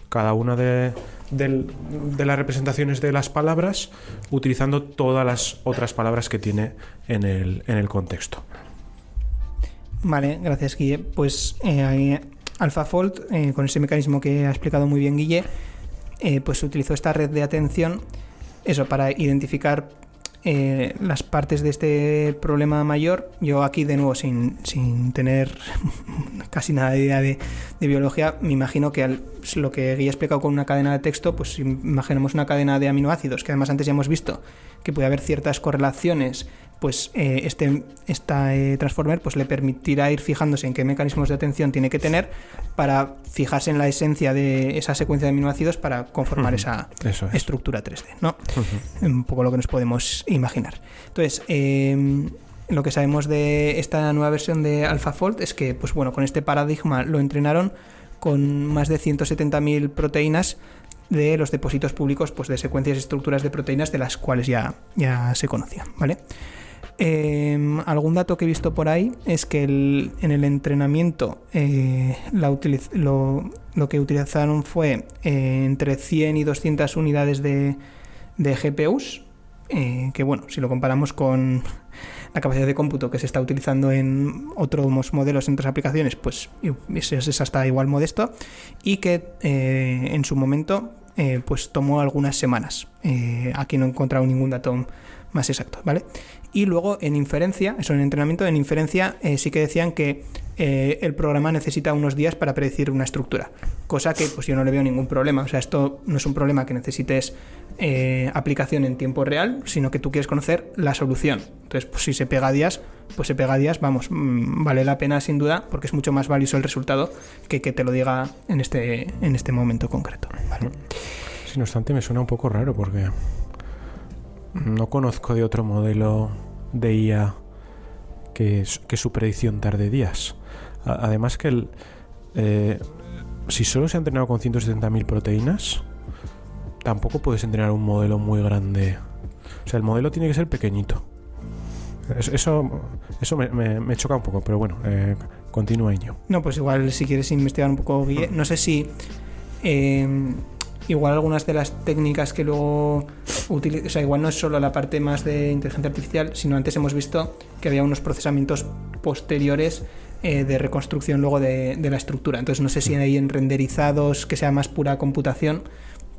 cada una de las representaciones de las palabras utilizando todas las otras palabras que tiene en el contexto. Vale, gracias, Guille. Pues AlphaFold, con ese mecanismo que ha explicado muy bien Guille, pues utilizó esta red de atención para identificar las partes de este problema mayor. Yo aquí, de nuevo, sin tener casi nada de idea de biología, me imagino que lo que Guille ha explicado con una cadena de texto, pues imaginemos una cadena de aminoácidos, que además antes ya hemos visto que puede haber ciertas correlaciones, pues esta transformer pues le permitirá ir fijándose en qué mecanismos de atención tiene que tener para fijarse en la esencia de esa secuencia de aminoácidos para conformar esa estructura 3D, ¿no? Un poco lo que nos podemos imaginar. Entonces, lo que sabemos de esta nueva versión de AlphaFold es que, pues bueno, con este paradigma lo entrenaron con más de 170.000 proteínas de los depósitos públicos, pues de secuencias y estructuras de proteínas de las cuales ya se conocían, ¿vale? Algún dato que he visto por ahí es que en el entrenamiento lo que utilizaron fue entre 100 y 200 unidades de GPUs, que bueno, si lo comparamos con la capacidad de cómputo que se está utilizando en otros modelos, en otras aplicaciones, pues es hasta igual modesto, y que en su momento pues tomó algunas semanas. Aquí no he encontrado ningún dato más exacto, ¿vale? Y luego en inferencia, eso en entrenamiento, en inferencia sí que decían que el programa necesita unos días para predecir una estructura, cosa que pues yo no le veo ningún problema. O sea, esto no es un problema que necesites aplicación en tiempo real, sino que tú quieres conocer la solución. Entonces, pues si se pega días, pues se pega días, vamos, vale la pena sin duda, porque es mucho más valioso el resultado que te lo diga en este momento concreto, ¿vale? Sí, no obstante, me suena un poco raro porque no conozco de otro modelo de IA que su predicción tarde días. Además que si solo se ha entrenado con 170.000 proteínas, tampoco puedes entrenar un modelo muy grande. O sea, el modelo tiene que ser pequeñito. Eso me choca un poco, pero bueno, continúa, Iñigo. No, pues igual si quieres investigar un poco, Guille, no sé si igual algunas de las técnicas que luego utilizan, o sea, igual no es solo la parte más de inteligencia artificial, sino antes hemos visto que había unos procesamientos posteriores de reconstrucción luego de la estructura. Entonces no sé si ahí en renderizados que sea más pura computación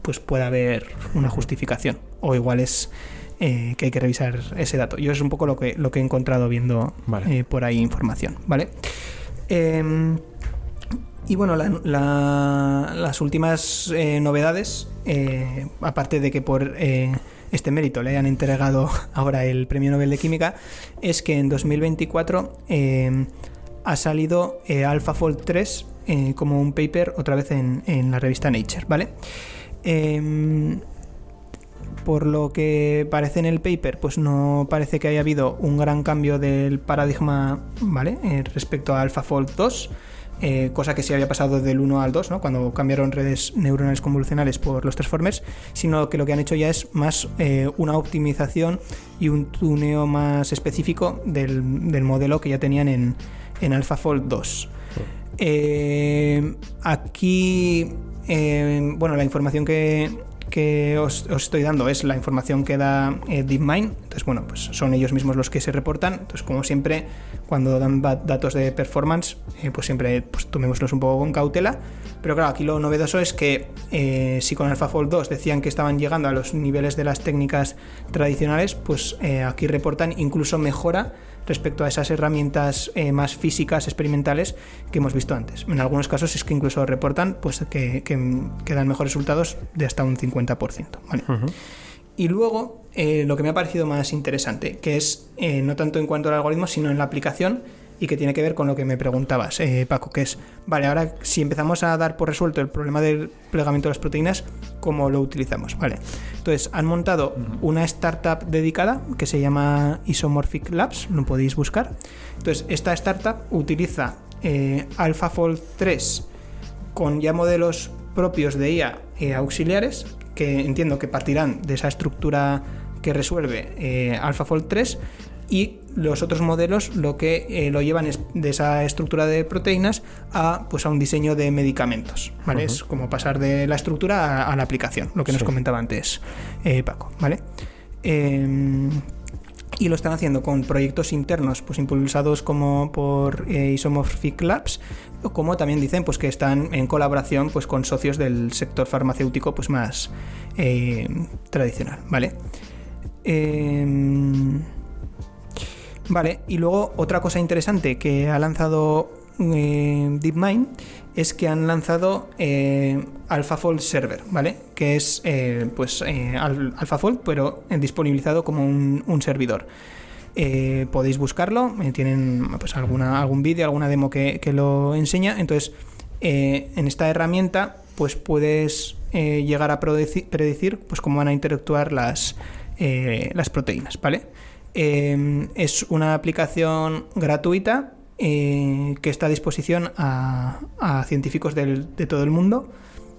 pues puede haber una justificación, o igual es que hay que revisar ese dato. Yo es un poco lo que he encontrado viendo por ahí información, ¿vale? Y bueno, las últimas novedades, aparte de que por este mérito le hayan entregado ahora el Premio Nobel de Química, es que en 2024 ha salido AlphaFold 3 como un paper otra vez en la revista Nature, ¿vale? Por lo que parece en el paper, pues no parece que haya habido un gran cambio del paradigma, ¿vale? Respecto a AlphaFold 2, cosa que sí había pasado del 1 al 2, ¿no? Cuando cambiaron redes neuronales convolucionales por los transformers, sino que lo que han hecho ya es más una optimización y un tuneo más específico del modelo que ya tenían en AlphaFold 2. Aquí, bueno, la información que os estoy dando es la información que da DeepMind. Entonces, bueno, pues son ellos mismos los que se reportan. Entonces, como siempre, cuando dan datos de performance, pues siempre pues tomémoslos un poco con cautela. Pero claro, aquí lo novedoso es que si con AlphaFold 2 decían que estaban llegando a los niveles de las técnicas tradicionales, pues aquí reportan incluso mejora respecto a esas herramientas más físicas, experimentales que hemos visto antes. En algunos casos es que incluso reportan pues que dan mejores resultados de hasta un 50%. ¿Vale? Uh-huh. Y luego, lo que me ha parecido más interesante, que es no tanto en cuanto al algoritmo, sino en la aplicación, y que tiene que ver con lo que me preguntabas, Paco, que es, vale, ahora si empezamos a dar por resuelto el problema del plegamiento de las proteínas, ¿cómo lo utilizamos? Vale. Entonces, han montado una startup dedicada que se llama Isomorphic Labs, lo podéis buscar. Entonces, esta startup utiliza AlphaFold 3 con ya modelos propios de IA auxiliares, que entiendo que partirán de esa estructura que resuelve AlphaFold 3, y los otros modelos lo que lo llevan es de esa estructura de proteínas a un diseño de medicamentos, ¿vale? Uh-huh. Es como pasar de la estructura a la aplicación, lo que nos comentaba antes Paco, ¿vale? Y lo están haciendo con proyectos internos, pues impulsados como por Isomorphic Labs, como también dicen pues que están en colaboración pues con socios del sector farmacéutico pues más tradicional, ¿vale? Vale, y luego otra cosa interesante que ha lanzado DeepMind es que han lanzado AlphaFold Server, ¿vale? Que es AlphaFold, pero disponibilizado como un servidor. Podéis buscarlo, tienen pues algún vídeo, alguna demo que lo enseña. Entonces, en esta herramienta pues puedes llegar a predecir pues cómo van a interactuar las proteínas, ¿vale? Es una aplicación gratuita que está a disposición a científicos de todo el mundo.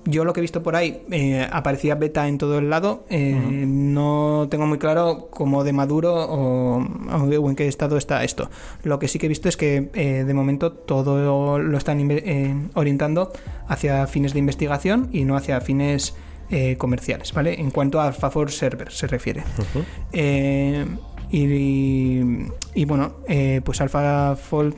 Yo lo que he visto por ahí aparecía beta en todo el lado. No tengo muy claro cómo de maduro o en qué estado está esto. Lo que sí que he visto es que de momento todo lo están orientando hacia fines de investigación y no hacia fines comerciales, ¿vale? En cuanto a AlphaFold Server se refiere. Uh-huh. Y bueno, pues AlphaFold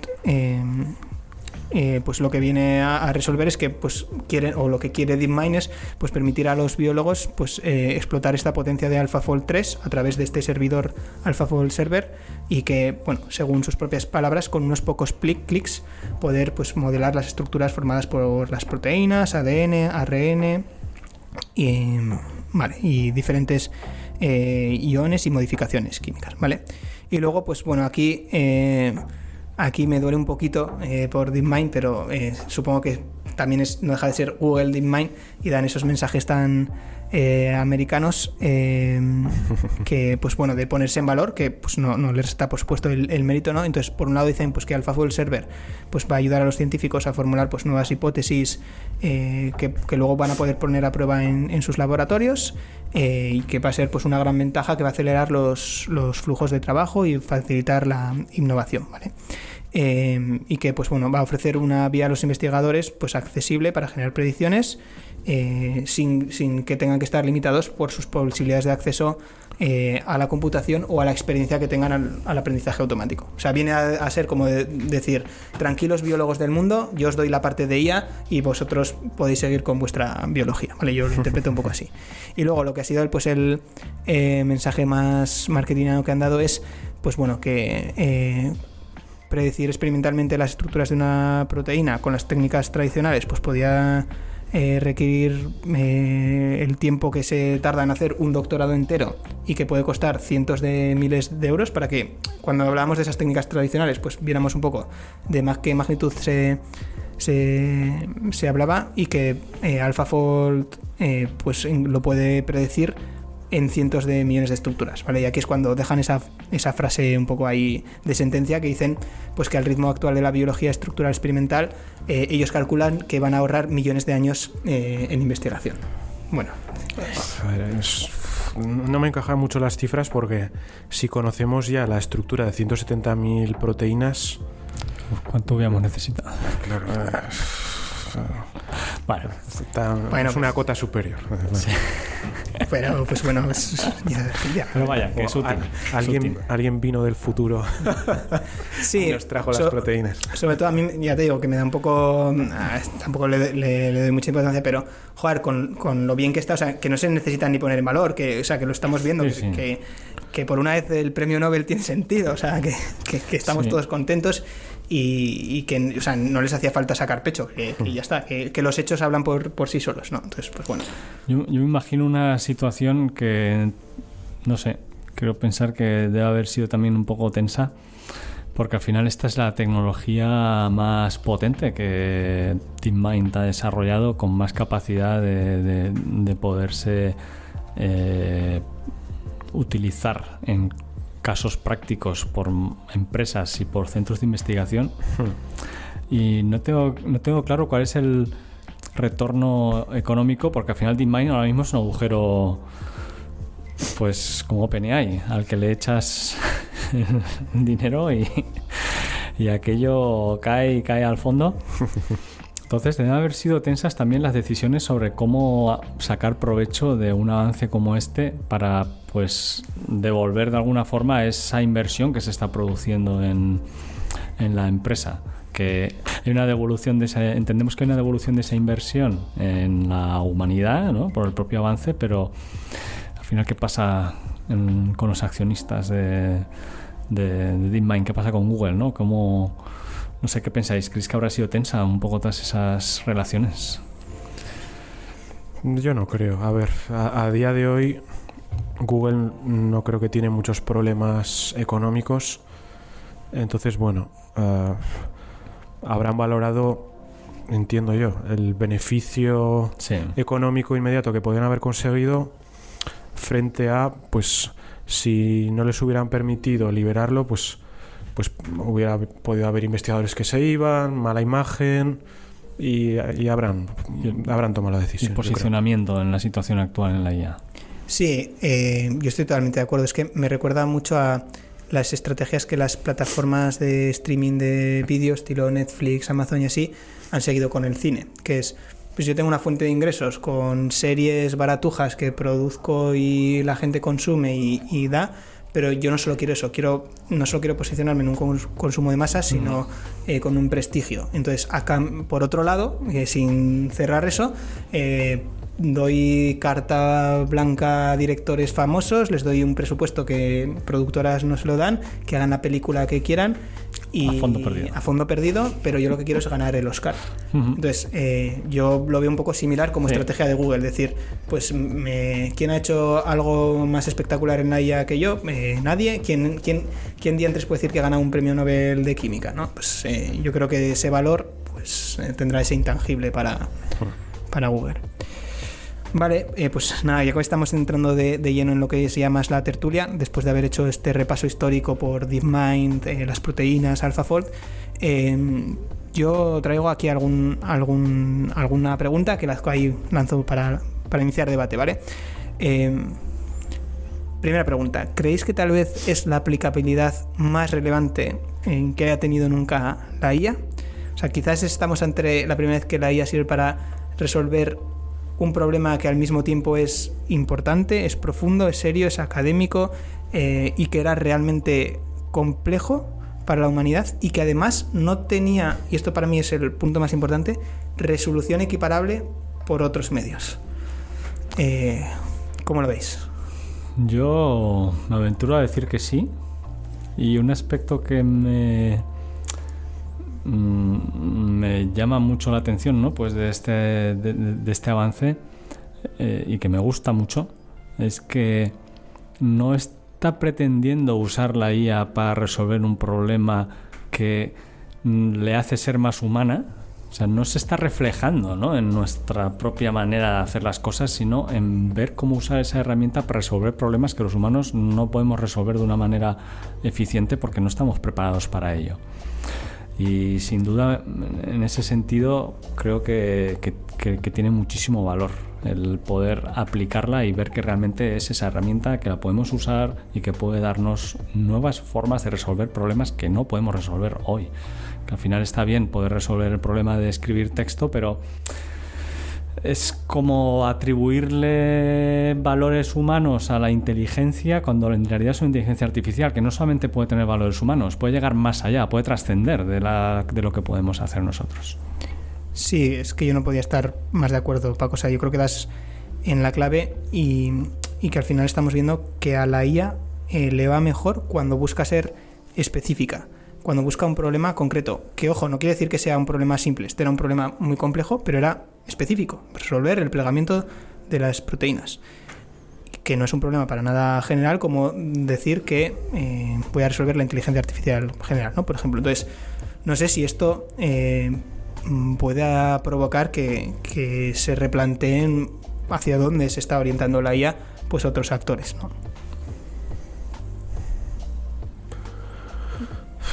pues lo que viene a resolver es que pues quieren, o lo que quiere DeepMind es pues permitir a los biólogos pues explotar esta potencia de AlphaFold 3 a través de este servidor AlphaFold Server, y que, bueno, según sus propias palabras, con unos pocos clics poder pues modelar las estructuras formadas por las proteínas, ADN, ARN y diferentes iones y modificaciones químicas, ¿vale? Y luego, pues bueno, aquí me duele un poquito por DeepMind, pero supongo que también no deja de ser Google DeepMind y dan esos mensajes tan americanos que, pues bueno, de ponerse en valor, que pues no les está por supuesto el mérito, ¿no? Entonces, por un lado dicen pues que AlphaFold Server pues va a ayudar a los científicos a formular pues nuevas hipótesis que luego van a poder poner a prueba en sus laboratorios, y que va a ser pues una gran ventaja, que va a acelerar los flujos de trabajo y facilitar la innovación, ¿vale? Y que pues bueno, va a ofrecer una vía a los investigadores pues accesible para generar predicciones sin que tengan que estar limitados por sus posibilidades de acceso a la computación o a la experiencia que tengan al aprendizaje automático. O sea, viene a ser como decir, tranquilos biólogos del mundo, yo os doy la parte de IA y vosotros podéis seguir con vuestra biología, ¿vale? Yo lo interpreto un poco así. Y luego lo que ha sido el mensaje más marketingano que han dado es, pues bueno, que predecir experimentalmente las estructuras de una proteína con las técnicas tradicionales, pues podía requerir el tiempo que se tarda en hacer un doctorado entero y que puede costar cientos de miles de euros, para que cuando hablábamos de esas técnicas tradicionales pues viéramos un poco de qué magnitud se hablaba, y que AlphaFold pues lo puede predecir en cientos de millones de estructuras, ¿vale? Y aquí es cuando dejan esa frase un poco ahí de sentencia, que dicen pues que al ritmo actual de la biología estructural experimental ellos calculan que van a ahorrar millones de años en investigación. Bueno, a ver, no me encajan mucho las cifras, porque si conocemos ya la estructura de 170.000 proteínas... ¿Cuánto hubiéramos necesitado? Claro, Bueno, es una cota superior. Sí. Pero pues bueno, ya. Pero vaya, que es útil. Alguien vino del futuro sí, y nos trajo las proteínas. Sobre todo a mí, ya te digo, que me da un poco... tampoco le doy mucha importancia, pero joder, con lo bien que está, o sea, que no se necesita ni poner en valor, o sea, que lo estamos viendo, sí. Que por una vez el premio Nobel tiene sentido, o sea, que estamos todos contentos. Y que, o sea, no les hacía falta sacar pecho, que ya está, que los hechos hablan por sí solos, ¿no? Entonces, pues bueno. Yo me imagino una situación que, no sé, quiero pensar que debe haber sido también un poco tensa, porque al final esta es la tecnología más potente que DeepMind ha desarrollado, con más capacidad de poderse utilizar en casos prácticos por empresas y por centros de investigación, y no tengo claro cuál es el retorno económico, porque al final DeepMind ahora mismo es un agujero, pues como OpenAI, al que le echas dinero y aquello cae al fondo. Entonces deben haber sido tensas también las decisiones sobre cómo sacar provecho de un avance como este, para pues devolver de alguna forma esa inversión que se está produciendo en la empresa. Que hay una devolución entendemos que hay una devolución de esa inversión en la humanidad, ¿no? Por el propio avance, pero al final, ¿qué pasa con los accionistas de DeepMind? ¿Qué pasa con Google, ¿no? No sé qué pensáis. ¿Creéis que habrá sido tensa un poco todas esas relaciones? Yo no creo. A ver, a día de hoy Google no creo que tiene muchos problemas económicos. Entonces, bueno, habrán valorado, entiendo yo, el beneficio económico inmediato que podrían haber conseguido frente a, pues, si no les hubieran permitido liberarlo, pues hubiera podido haber investigadores que se iban, mala imagen, y habrán tomado la decisión. Y posicionamiento en la situación actual en la IA. Sí, yo estoy totalmente de acuerdo. Es que me recuerda mucho a las estrategias que las plataformas de streaming de vídeo, estilo Netflix, Amazon y así, han seguido con el cine, que es, pues yo tengo una fuente de ingresos con series baratujas que produzco y la gente consume y da. Pero yo no solo quiero eso, no solo quiero posicionarme en un consumo de masas, sino con un prestigio. Entonces, acá, por otro lado, sin cerrar eso, doy carta blanca a directores famosos, les doy un presupuesto que productoras no se lo dan, que hagan la película que quieran, y a fondo perdido, pero yo lo que quiero es ganar el Oscar. Entonces, yo lo veo un poco similar como estrategia de Google, es decir, pues ¿quién ha hecho algo más espectacular en la IA que yo? Nadie. ¿Quién diantres puede decir que ha ganado un premio Nobel de Química, ¿no? Pues yo creo que ese valor pues tendrá ese intangible para Google. Vale, pues nada, ya que estamos entrando de lleno en lo que se llama la tertulia, después de haber hecho este repaso histórico por DeepMind, las proteínas, AlphaFold, yo traigo aquí alguna pregunta que ahí lanzo para iniciar debate, ¿vale? Primera pregunta, ¿creéis que tal vez es la aplicabilidad más relevante que haya tenido nunca la IA? O sea, quizás estamos ante la primera vez que la IA sirve para resolver un problema que al mismo tiempo es importante, es profundo, es serio, es académico, y que era realmente complejo para la humanidad y que además no tenía, y esto para mí es el punto más importante, resolución equiparable por otros medios. ¿Cómo lo veis? Yo me aventuro a decir que sí, y un aspecto que me llama mucho la atención, ¿no? Pues de este avance, y que me gusta mucho, es que no está pretendiendo usar la IA para resolver un problema que le hace ser más humana. O sea, no se está reflejando, ¿no?, en nuestra propia manera de hacer las cosas, sino en ver cómo usar esa herramienta para resolver problemas que los humanos no podemos resolver de una manera eficiente porque no estamos preparados para ello. Y sin duda, en ese sentido, creo que tiene muchísimo valor el poder aplicarla y ver que realmente es esa herramienta que la podemos usar y que puede darnos nuevas formas de resolver problemas que no podemos resolver hoy. Que al final está bien poder resolver el problema de escribir texto, pero es como atribuirle valores humanos a la inteligencia cuando en realidad es una inteligencia artificial que no solamente puede tener valores humanos, puede llegar más allá, puede trascender de lo que podemos hacer nosotros. Sí, es que yo no podía estar más de acuerdo, Paco. O sea, yo creo que das en la clave y que al final estamos viendo que a la IA le va mejor cuando busca ser específica, cuando busca un problema concreto. Que, ojo, no quiere decir que sea un problema simple. Este era un problema muy complejo, pero era específico. Resolver el plegamiento de las proteínas. Que no es un problema para nada general como decir que voy a resolver la inteligencia artificial general, ¿no? Por ejemplo. Entonces, no sé si esto pueda provocar que se replanteen hacia dónde se está orientando la IA, pues otros actores, ¿no?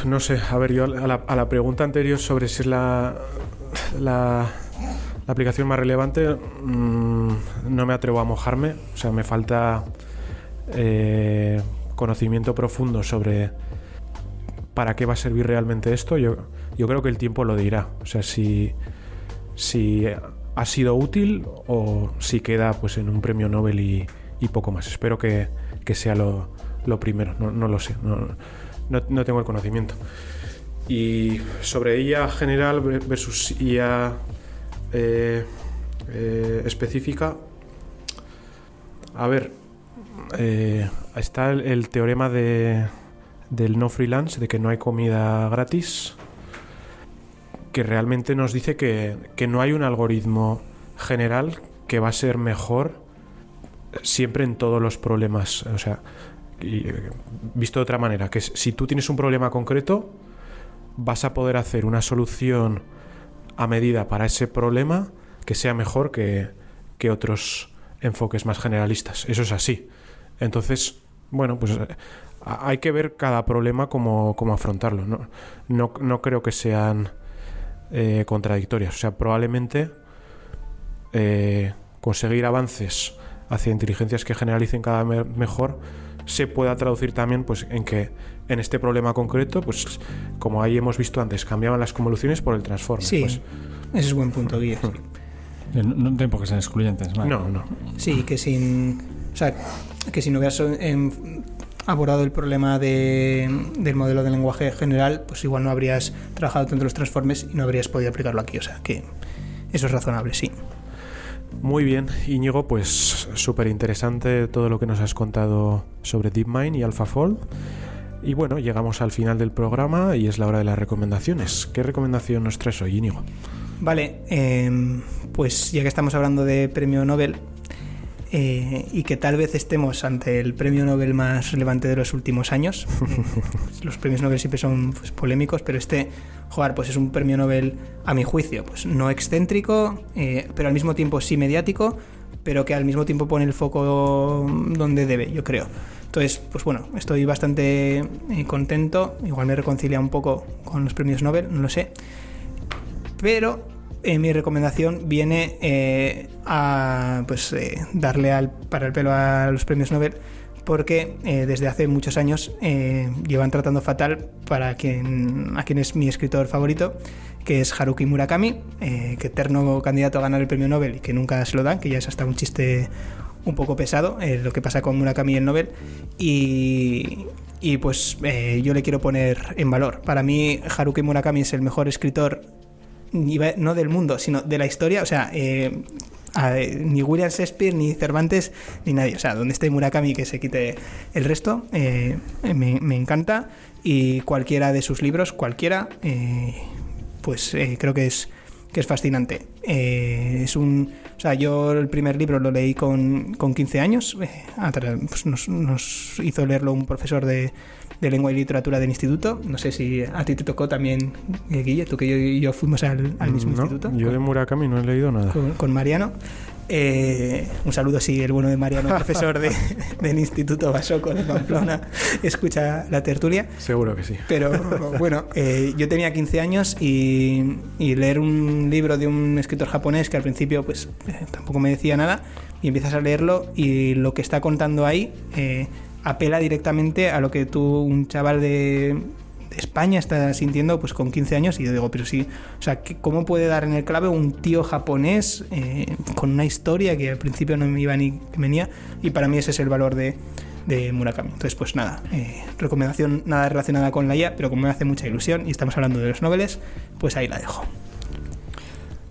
No sé, a ver, yo a la pregunta anterior sobre si es la aplicación más relevante, no me atrevo a mojarme. O sea, me falta conocimiento profundo sobre para qué va a servir realmente esto. Yo creo que el tiempo lo dirá. O sea, si ha sido útil o si queda pues en un premio Nobel y poco más. Espero que sea lo primero. No lo sé. No tengo el conocimiento. Y sobre IA general versus IA específica, a ver, está el teorema del no freelance, de que no hay comida gratis, que realmente nos dice que no hay un algoritmo general que va a ser mejor siempre en todos los problemas. O sea, visto de otra manera, que si tú tienes un problema concreto, vas a poder hacer una solución a medida para ese problema que sea mejor que otros enfoques más generalistas. Eso es así. Entonces, bueno, pues hay que ver cada problema cómo afrontarlo. No creo que sean contradictorias. O sea, probablemente conseguir avances hacia inteligencias que generalicen cada vez mejor se pueda traducir también pues en que en este problema concreto, pues como ahí hemos visto antes, cambiaban las convoluciones por el transforme. Sí, pues, ese es buen punto, Guille. No tienen por qué ser excluyentes, ¿no? No. Sí, que si no hubieras abordado el problema del modelo de lenguaje general, pues igual no habrías trabajado tanto los transformes y no habrías podido aplicarlo aquí. O sea, que eso es razonable, sí. Muy bien, Íñigo, pues súper interesante todo lo que nos has contado sobre DeepMind y AlphaFold. Y bueno, llegamos al final del programa y es la hora de las recomendaciones. ¿Qué recomendación nos traes hoy, Íñigo? Vale, pues ya que estamos hablando de premio Nobel y que tal vez estemos ante el premio Nobel más relevante de los últimos años, los premios Nobel siempre son pues, polémicos, pero pues es un premio Nobel, a mi juicio, pues no excéntrico, pero al mismo tiempo sí mediático, pero que al mismo tiempo pone el foco donde debe, yo creo. Entonces, pues bueno, estoy bastante contento, igual me reconcilia un poco con los premios Nobel, no lo sé, pero mi recomendación viene a darle para el pelo a los premios Nobel, porque desde hace muchos años llevan tratando fatal a quien es mi escritor favorito, que es Haruki Murakami, que eterno candidato a ganar el premio Nobel y que nunca se lo dan, que ya es hasta un chiste un poco pesado lo que pasa con Murakami y el Nobel. Y pues yo le quiero poner en valor. Para mí Haruki Murakami es el mejor escritor, no del mundo, sino de la historia. O sea, ni William Shakespeare, ni Cervantes, ni nadie. O sea, donde esté Murakami, que se quite el resto. Me encanta. Y cualquiera de sus libros, pues creo que es fascinante. O sea, yo el primer libro lo leí con 15 años. Pues nos hizo leerlo un profesor de lengua y literatura del instituto. No sé si a ti te tocó también, Guille, tú que yo fuimos al mismo instituto. Yo de Murakami no he leído nada. Con Mariano. Un saludo si el bueno de Mariano, profesor del Instituto Basoco de Pamplona, escucha la tertulia. Seguro que sí. Pero bueno, yo tenía 15 años y leer un libro de un escritor japonés que al principio pues tampoco me decía nada, y empiezas a leerlo y lo que está contando ahí apela directamente a lo que un chaval de España está sintiendo pues con 15 años. Y yo digo, pero sí, o sea, ¿cómo puede dar en el clave un tío japonés con una historia que al principio no me iba ni venía? Y para mí ese es el valor de Murakami. Entonces pues nada, recomendación nada relacionada con la IA, pero como me hace mucha ilusión y estamos hablando de los noveles, pues ahí la dejo.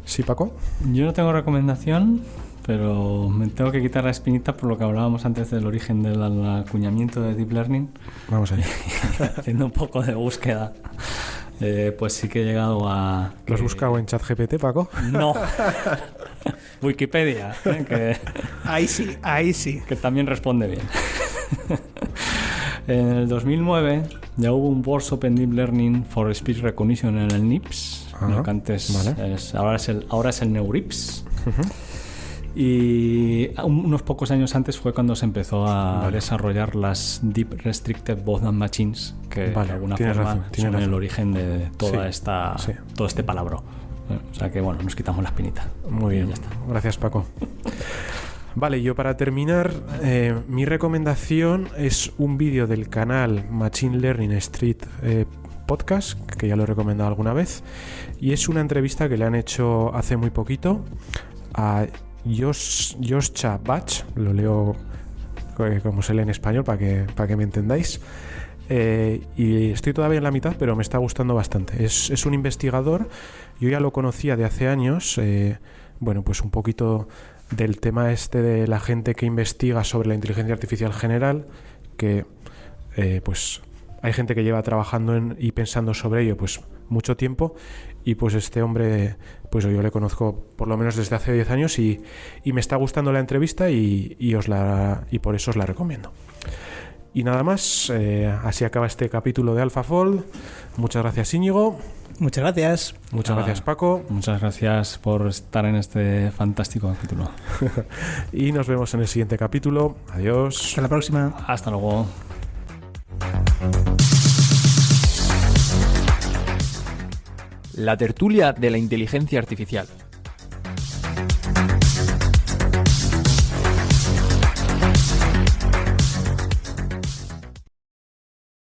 ¿Sí, Paco? Yo no tengo recomendación, pero me tengo que quitar la espinita por lo que hablábamos antes del origen del acuñamiento de Deep Learning. Vamos allá. Haciendo un poco de búsqueda, pues sí que he llegado a... ¿Lo has buscado en ChatGPT, Paco? No. Wikipedia, Ahí sí. que también responde bien. En el 2009 ya hubo un Workshop en Deep Learning for Speech Recognition en el NIPS, lo que antes ahora es el NeurIPS. Y unos pocos años antes fue cuando se empezó a desarrollar las Deep Restricted Boston Machines, que de alguna forma son el origen de toda todo este palabra. O sea que bueno, nos quitamos la espinita. Muy bien, ya está. Gracias, Paco. Vale, yo para terminar, mi recomendación es un vídeo del canal Machine Learning Street Podcast, que ya lo he recomendado alguna vez, y es una entrevista que le han hecho hace muy poquito a Yoscha Bach, lo leo como se lee en español para que me entendáis, y estoy todavía en la mitad, pero me está gustando bastante. Es un investigador, yo ya lo conocía de hace años, bueno, pues un poquito del tema este de la gente que investiga sobre la inteligencia artificial general, que pues hay gente que lleva trabajando y pensando sobre ello pues mucho tiempo, y pues este hombre pues yo le conozco por lo menos desde hace 10 años y me está gustando la entrevista y por eso os la recomiendo. Y nada más, así acaba este capítulo de AlphaFold. Muchas gracias, Íñigo. Muchas gracias. Muchas gracias, Paco. Muchas gracias por estar en este fantástico capítulo. Y nos vemos en el siguiente capítulo. Adiós. Hasta la próxima. Hasta luego. La tertulia de la inteligencia artificial.